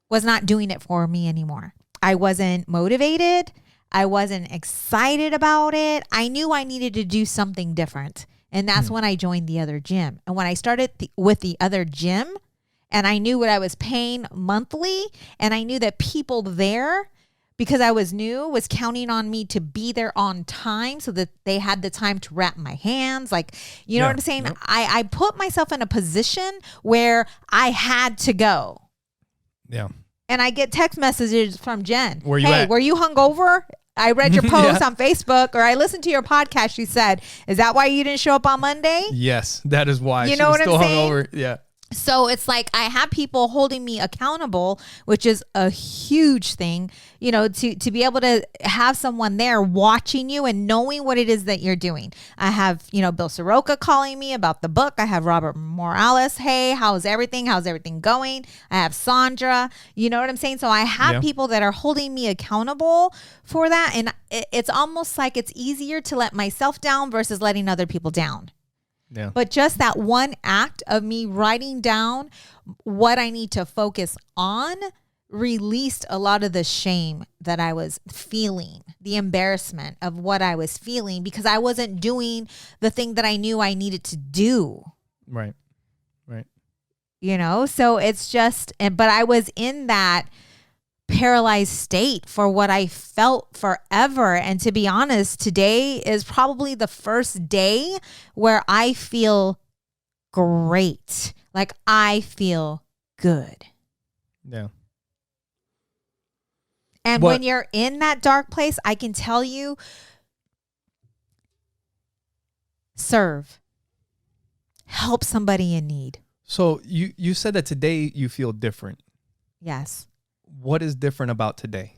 was not doing it for me anymore. I wasn't motivated. I wasn't excited about it. I knew I needed to do something different. And that's when I joined the other gym. And when I started with the other gym, and I knew what I was paying monthly, and I knew that people there, because I was new, was counting on me to be there on time so that they had the time to wrap my hands. You know what I'm saying? Yep. I put myself in a position where I had to go. Yeah. And I get text messages from Jen. Where you at? Were you hungover? I read your post on Facebook, or I listened to your podcast. She said, is that why you didn't show up on Monday? Yes, that is why. You know what I'm saying? Hungover. Yeah. So it's like I have people holding me accountable, which is a huge thing, to be able to have someone there watching you and knowing what it is that you're doing. I have, Bill Soroka calling me about the book. I have Robert Morales. Hey, how's everything? How's everything going? I have Sandra. You know what I'm saying? So I have people that are holding me accountable for that. And it's almost like it's easier to let myself down versus letting other people down. Yeah. But just that one act of me writing down what I need to focus on released a lot of the shame that I was feeling, the embarrassment of what I was feeling, because I wasn't doing the thing that I knew I needed to do. Right. So it's just, but I was in that paralyzed state for what I felt forever. And to be honest, today is probably the first day where I feel great. I feel good. Yeah. And when you're in that dark place, I can tell you, serve, help somebody in need. So you said that today you feel different. Yes. What is different about today?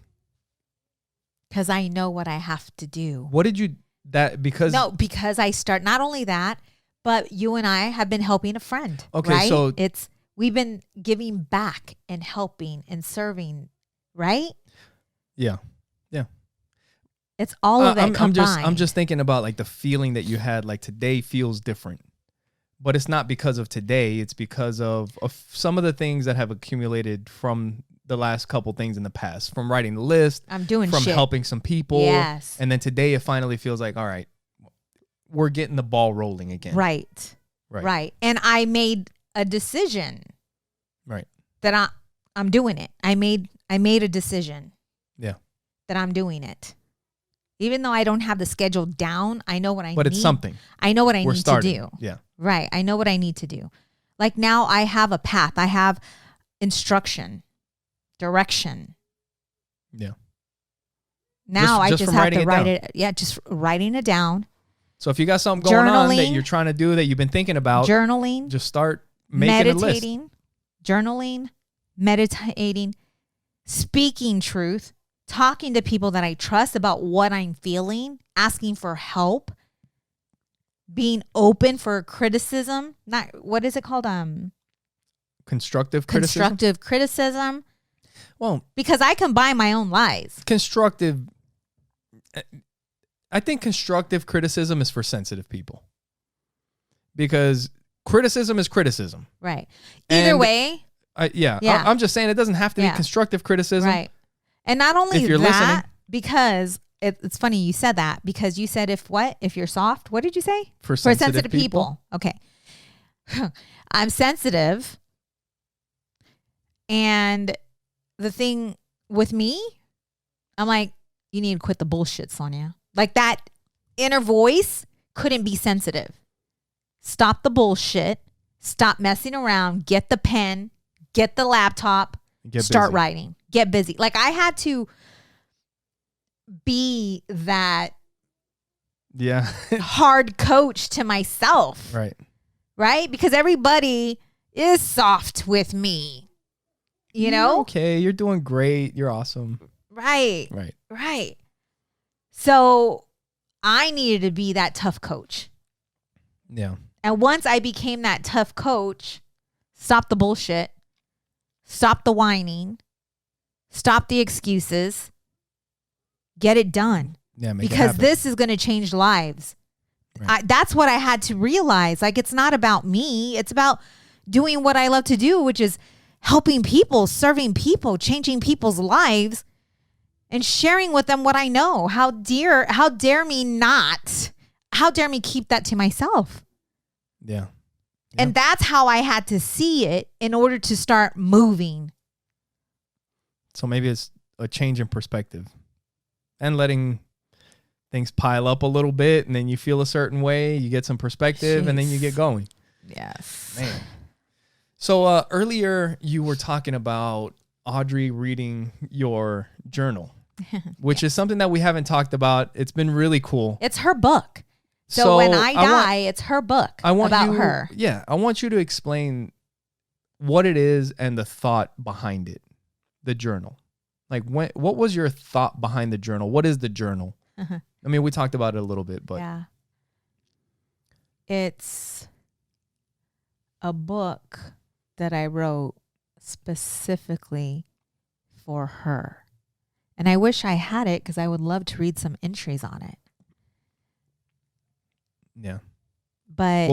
Because I know what I have to do. What did you because I start, not only that, but you and I have been helping a friend. Okay, right? so we've been giving back and helping and serving, right? Yeah. Yeah. It's all of it combined. I'm just thinking about like the feeling that you had, like today feels different. But it's not because of today. It's because of some of the things that have accumulated from the last couple things in the past, from writing the list, from helping some people. Yes. And then today it finally feels like, all right, we're getting the ball rolling again. Right. And I made a decision. Right. That I'm doing it. I made a decision. Yeah. That I'm doing it. Even though I don't have the schedule down, I know what I need. But it's something. I know what I need to do. Yeah. Right. I know what I need to do. Like now I have a path. I have instruction, direction. Yeah. Now I just have to write it. Yeah. Just writing it down. So if you got something going on that you're trying to do that you've been thinking about, journaling, just start making a list. Journaling, meditating, speaking truth, talking to people that I trust about what I'm feeling, asking for help, being open for criticism. Not, what is it called? Constructive criticism. Constructive criticism. Well, because I can buy my own lies. I think constructive criticism is for sensitive people. Because criticism is criticism. Right. Either way. I'm just saying it doesn't have to be constructive criticism. Right. And not only if you're listening, because it's funny you said that, because you said if you're soft, what did you say? For sensitive people. Okay. I'm sensitive. And the thing with me, I'm like, you need to quit the bullshit, Sonja. Like that inner voice couldn't be sensitive. Stop the bullshit. Stop messing around. Get the pen. Get the laptop. Start writing. Get busy. Like I had to be that hard coach to myself. Right. Right? Because everybody is soft with me. You know? Okay, you're doing great. You're awesome. Right. So I needed to be that tough coach. Yeah. And once I became that tough coach, stop the bullshit, stop the whining, stop the excuses, get it done. Yeah, because this is going to change lives. Right. That's what I had to realize. Like, it's not about me. It's about doing what I love to do, which is helping people, serving people, changing people's lives, and sharing with them what I know. How dare me keep that to myself? Yeah. And that's how I had to see it in order to start moving. So maybe it's a change in perspective and letting things pile up a little bit, and then you feel a certain way, you get some perspective, and then you get going. Yes. Man. So earlier you were talking about Audrey reading your journal, which is something that we haven't talked about. It's been really cool. It's her book. So when I die, it's her book about her. Yeah. I want you to explain what it is and the thought behind it, the journal. Like what was your thought behind the journal? What is the journal? Uh-huh. I mean, we talked about it a little bit, but. Yeah. It's a book that I wrote specifically for her. And I wish I had it because I would love to read some entries on it. Yeah. But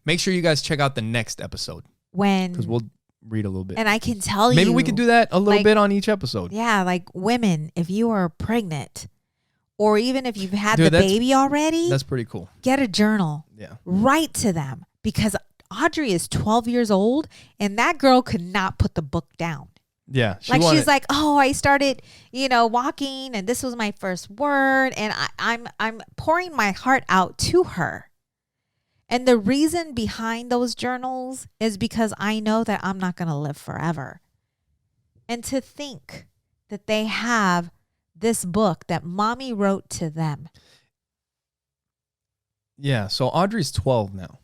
make sure you guys check out the next episode. Because we'll read a little bit. And I can tell you. Maybe we could do that a little bit on each episode. Yeah, like women, if you are pregnant or even if you've had the baby already. That's pretty cool. Get a journal. Yeah. Write to them. Because Audrey is 12 years old and that girl could not put the book down. Yeah. She's like, oh, I started, walking and this was my first word. And I'm pouring my heart out to her. And the reason behind those journals is because I know that I'm not going to live forever. And to think that they have this book that mommy wrote to them. Yeah. So Audrey's 12 now.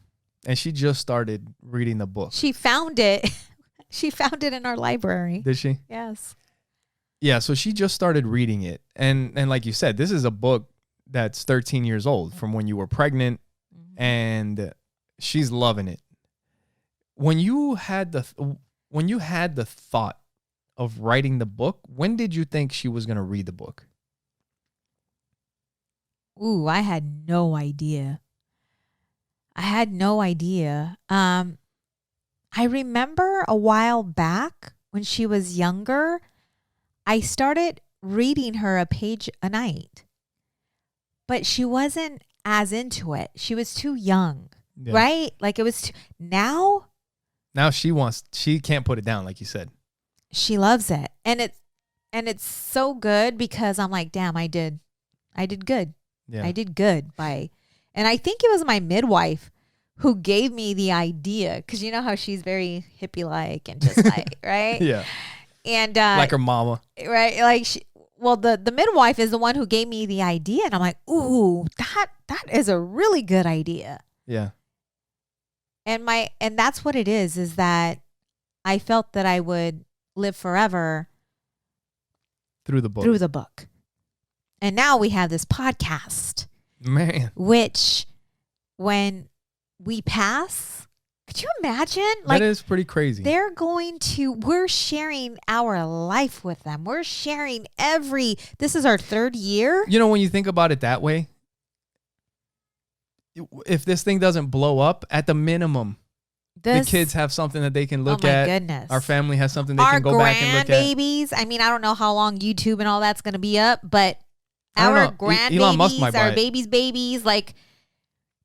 And she just started reading the book. She found it. She found it in our library. Did she? Yes. Yeah, so she just started reading it. And like you said, this is a book that's 13 years old from when you were pregnant, and she's loving it. When you had the thought of writing the book, when did you think she was going to read the book? Ooh, I had no idea. I remember a while back when she was younger, I started reading her a page a night. But she wasn't as into it. She was too young, right? Like it was now she can't put it down, like you said. She loves it. And it's so good because I'm like, damn, I did good. Yeah. I did good and I think it was my midwife who gave me the idea, because you know how she's very hippie-like and just like, right? Yeah. And like her mama. Right? Like the midwife is the one who gave me the idea, and I'm like, ooh, that is a really good idea. Yeah. And that's what it is that I felt that I would live forever through the book. And now we have this podcast. Man. Which when we pass, could you imagine? That is pretty crazy. We're sharing our life with them. We're sharing this is our 3rd year. You know, when you think about it that way, if this thing doesn't blow up, at the minimum, the kids have something that they can look at. Oh my goodness. Our family has something they can go back and look at. Our grandbabies. I mean, I don't know how long YouTube and all that's going to be up, but our grandbabies, our babies, like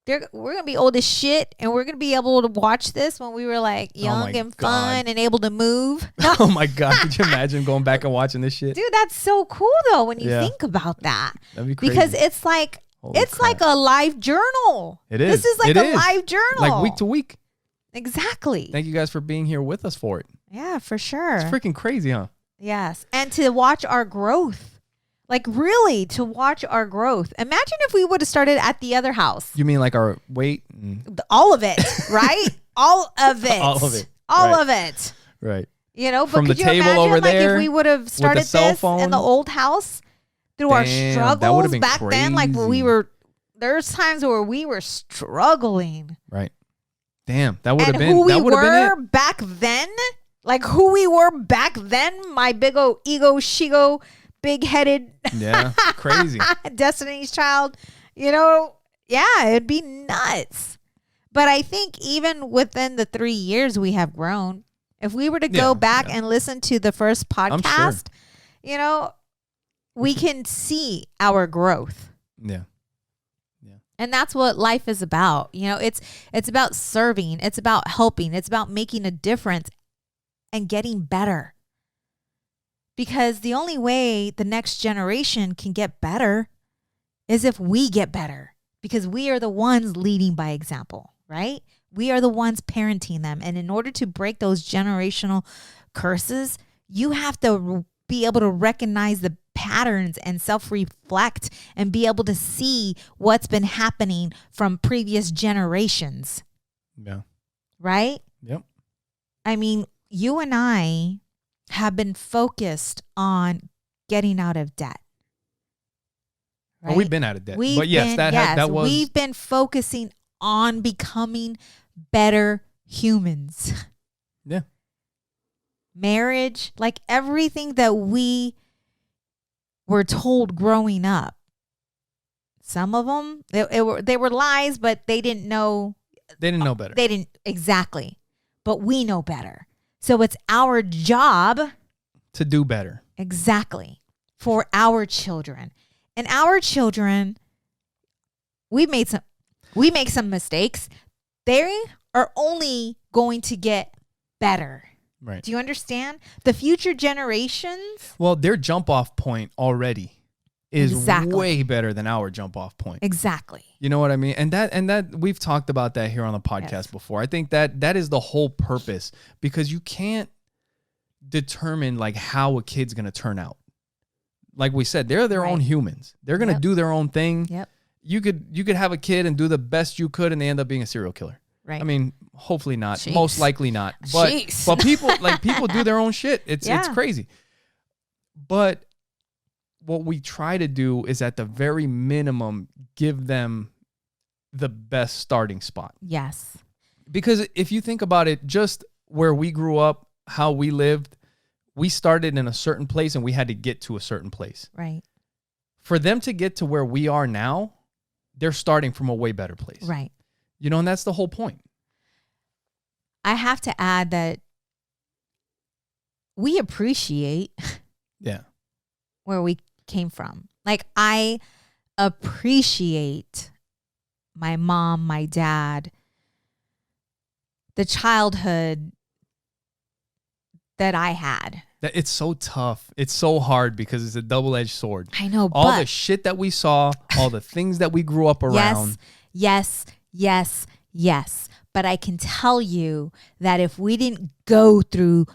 we're going to be old as shit, and we're going to be able to watch this when we were like young and fun and able to move. Oh my God. Could you imagine going back and watching this shit? Dude, that's so cool though when you think about that. That'd be crazy. Because it's like, like a live journal. It is. This is like a live journal. Like week to week. Exactly. Thank you guys for being here with us for it. Yeah, for sure. It's freaking crazy, huh? Yes. And to watch our growth. Like really to watch our growth. Imagine if we would have started at the other house. You mean like our weight? All of it, right? All of it. All of it. Right. You know, but from could the you table imagine over like there if we would have started this in the old house through our struggles back then? Like there's times where we were struggling. Right. Damn, that would have been who we that would have been it. Back then. Like who we were back then, my big old ego, shigo, big-headed, crazy Destiny's Child, it'd be nuts. But I think even within the 3 years we have grown, if we were to go back and listen to the first podcast, we can see our growth. Yeah. And that's what life is about. It's about serving, it's about helping, it's about making a difference and getting better. Because the only way the next generation can get better is if we get better. Because we are the ones leading by example, right? We are the ones parenting them. And in order to break those generational curses, you have to be able to recognize the patterns and self-reflect and be able to see what's been happening from previous generations. Yeah. Right? Yep. I mean, you and I have been focused on getting out of debt. Right? Well, we've been out of debt. That was. We've been focusing on becoming better humans. Yeah. Marriage, like everything that we were told growing up. Some of them, they were lies, but they didn't know. They didn't know better. They didn't, exactly. But we know better. So it's our job to do better. Exactly. For our children. And our children, we make some mistakes. They are only going to get better. Right. Do you understand? The future generations. Well, their jump off point already is way better than our jump off point. Exactly. You know what I mean? And that we've talked about that here on the podcast before. I think that is the whole purpose, because you can't determine like how a kid's going to turn out. Like we said, they're their own humans. They're going to do their own thing. Yep. You could have a kid and do the best you could, and they end up being a serial killer. Right. I mean, hopefully not. Jeez. Most likely not. But people do their own shit. It's crazy. But what we try to do is at the very minimum give them the best starting spot. Yes. Because if you think about it, just where we grew up, how we lived, we started in a certain place and we had to get to a certain place. Right. For them to get to where we are now, they're starting from a way better place. Right. You know, and that's the whole point. I have to add that we appreciate where we came from. Like, I appreciate my mom, my dad, the childhood that I had. It's so tough. It's so hard because it's a double-edged sword. I know, all the shit that we saw, all the things that we grew up around. Yes. But I can tell you that if we didn't go through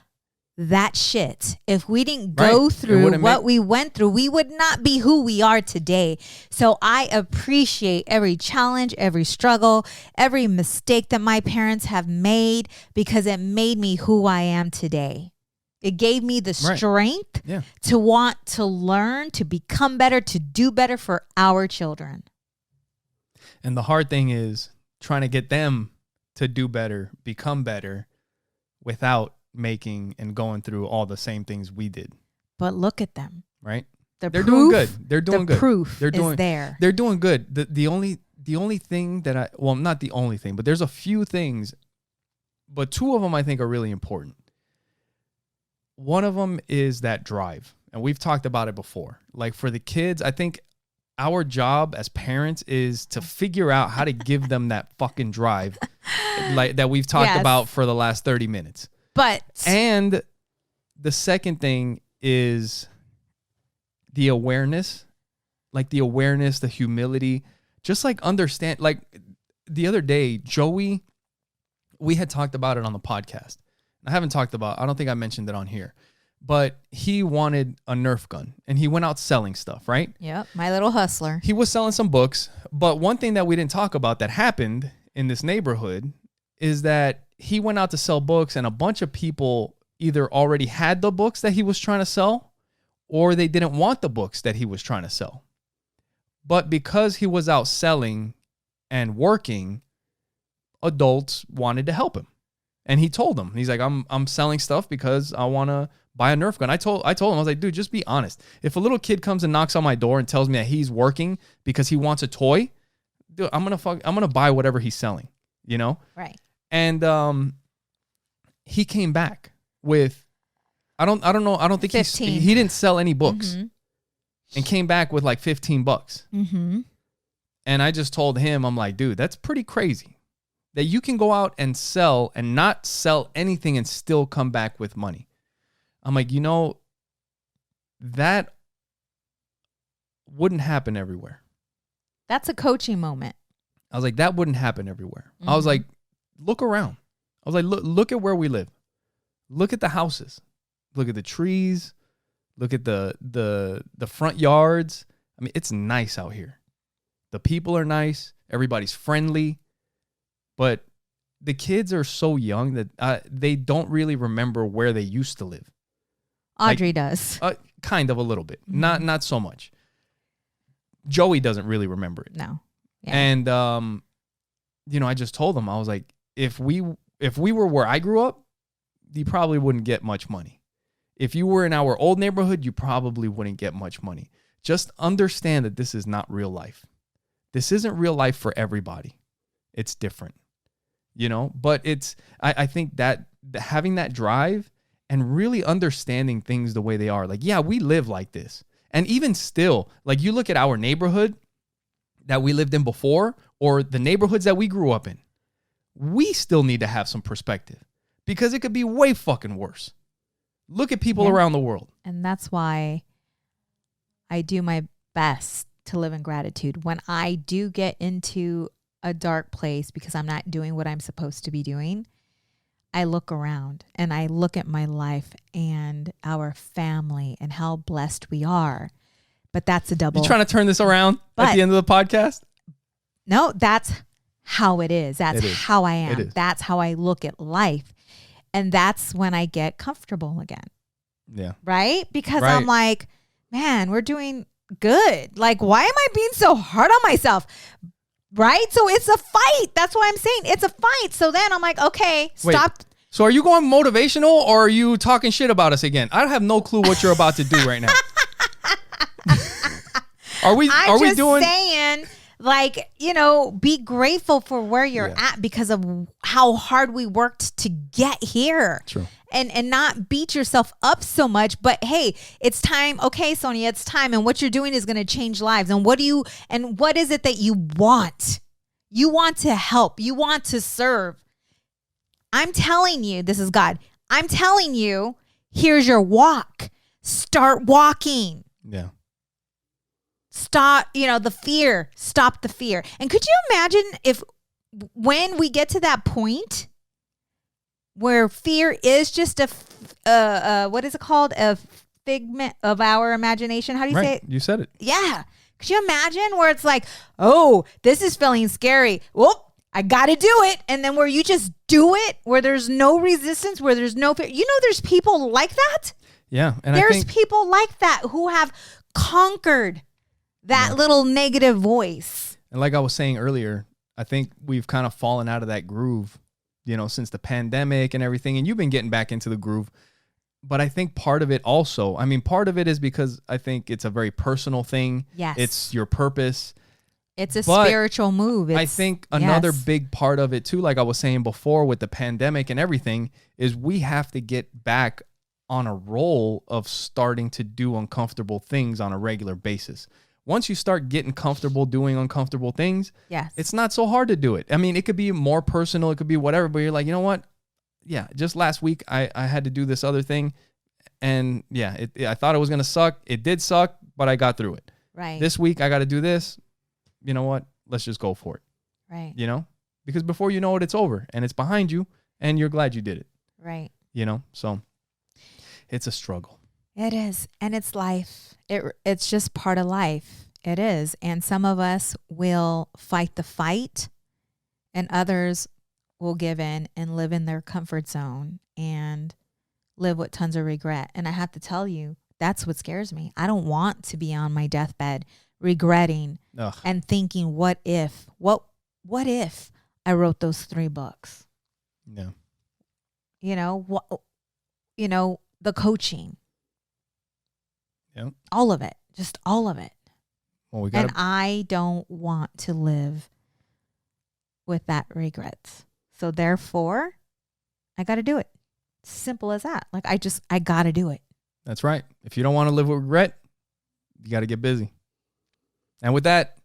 that shit, if we didn't go through what we went through, we would not be who we are today. So I appreciate every challenge, every struggle, every mistake that my parents have made, because it made me who I am today. It gave me the strength to want to learn, to become better, to do better for our children. And the hard thing is trying to get them to do better, become better, without making and going through all the same things we did. But look at them. Right? They're doing good. They're doing good. The proof is there. They're doing good. The only thing that not the only thing, but there's a few things, but two of them I think are really important. One of them is that drive. And we've talked about it before. Like, for the kids, I think our job as parents is to figure out how to give them that fucking drive like that we've talked about for the last 30 minutes. And the second thing is the awareness, the humility, just like understand, like the other day, Joey, we had talked about it on the podcast. I don't think I mentioned it on here, but he wanted a Nerf gun and he went out selling stuff, right? Yep. My little hustler. He was selling some books, but one thing that we didn't talk about that happened in this neighborhood is that he went out to sell books and a bunch of people either already had the books that he was trying to sell or they didn't want the books that he was trying to sell. But because he was out selling and working, adults wanted to help him. And he told them, he's like, I'm selling stuff because I want to buy a Nerf gun. I told him, I was like, dude, just be honest. If a little kid comes and knocks on my door and tells me that he's working because he wants a toy, dude, I'm gonna buy whatever he's selling, you know? Right. And he came back with, I don't think 15. he didn't sell any books, and came back with like $15. Mm-hmm. And I just told him, I'm like, dude, that's pretty crazy that you can go out and sell and not sell anything and still come back with money. I'm like, you know, that wouldn't happen everywhere. That's a coaching moment. I was like, that wouldn't happen everywhere. I was like, look around. I was like, look at where we live. Look at the houses. Look at the trees. Look at the front yards. I mean, it's nice out here. The people are nice. Everybody's friendly. But the kids are so young that they don't really remember where they used to live. Audrey does. Kind of a little bit. Not so much. Joey doesn't really remember it. No. Yeah. And I just told him, I was like, if we were where I grew up, you probably wouldn't get much money. If you were in our old neighborhood, you probably wouldn't get much money. Just understand that this is not real life. This isn't real life for everybody. It's different, but I think that having that drive and really understanding things the way they are, like, yeah, we live like this. And even still, like, you look at our neighborhood that we lived in before, or the neighborhoods that we grew up in, we still need to have some perspective because it could be way fucking worse. Look at people around the world. And that's why I do my best to live in gratitude. When I do get into a dark place because I'm not doing what I'm supposed to be doing, I look around and I look at my life and our family and how blessed we are. But that's a double. You trying to turn this around at the end of the podcast? No, that's how it is. That's how I am. It is. That's how I look at life. And that's when I get comfortable again. Yeah. Right? Because I'm like, man, we're doing good. Like, why am I being so hard on myself? Right? So it's a fight. That's why I'm saying it's a fight. So then I'm like, okay, stop. Wait, so are you going motivational or are you talking shit about us again? I have no clue what you're about to do right now. I'm just saying, like, you know, be grateful for where you're at because of how hard we worked to get here. True. And not beat yourself up so much. But hey, it's time. Okay, Sonja, it's time. And what you're doing is going to change lives. And what is it that you want? You want to help. You want to serve. I'm telling you, this is God. I'm telling you, here's your walk. Start walking. Yeah. Stop, the fear. Stop the fear. And could you imagine if when we get to that point where fear is just what is it called? A figment of our imagination. How do you say it? You said it. Yeah. Could you imagine where it's like, oh, this is feeling scary. Well, I got to do it. And then where you just do it, where there's no resistance, where there's no fear. There's people like that. Yeah. And there's people like that who have conquered that little negative voice. And like I was saying earlier, I think we've kind of fallen out of that groove, since the pandemic and everything. And you've been getting back into the groove. But I think part of it also, part of it is because I think it's a very personal thing. Yes. It's your purpose. It's a spiritual move. I think another big part of it too, like I was saying before with the pandemic and everything, is we have to get back on a roll of starting to do uncomfortable things on a regular basis. Once you start getting comfortable doing uncomfortable things, it's not so hard to do it. It could be more personal. It could be whatever, but you're like, you know what? Yeah, just last week I had to do this other thing. And I thought it was going to suck. It did suck, but I got through it. Right. This week I got to do this. You know what? Let's just go for it. Right. Because before you know it, it's over and it's behind you and you're glad you did it. Right. So it's a struggle. It is. And it's life. It's just part of life. It is. And some of us will fight the fight and others will give in and live in their comfort zone and live with tons of regret. And I have to tell you, that's what scares me. I don't want to be on my deathbed regretting and thinking, what if I wrote those 3 books? Yeah. The coaching. Yeah. All of it. Just all of it. Well, and I don't want to live with that regret. So therefore, I got to do it. Simple as that. Like I got to do it. That's right. If you don't want to live with regret, you got to get busy. And with that,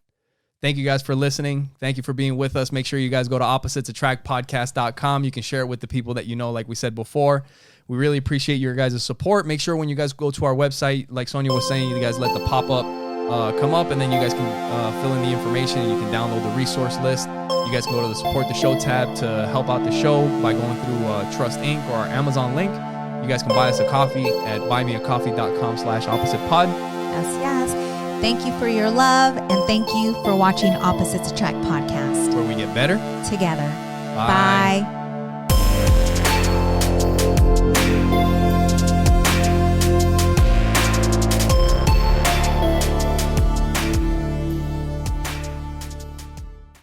thank you guys for listening. Thank you for being with us. Make sure you guys go to oppositesattractpodcast.com. You can share it with the people that you know, like we said before. We really appreciate your guys' support. Make sure when you guys go to our website, like Sonja was saying, you guys let the pop-up come up, and then you guys can fill in the information, and you can download the resource list. You guys can go to the Support the Show tab to help out the show by going through Trust Inc. or our Amazon link. You guys can buy us a coffee at buymeacoffee.com/oppositepod. Yes. Thank you for your love, and thank you for watching Opposites Attract Podcast. Where we get better together. Bye. Bye.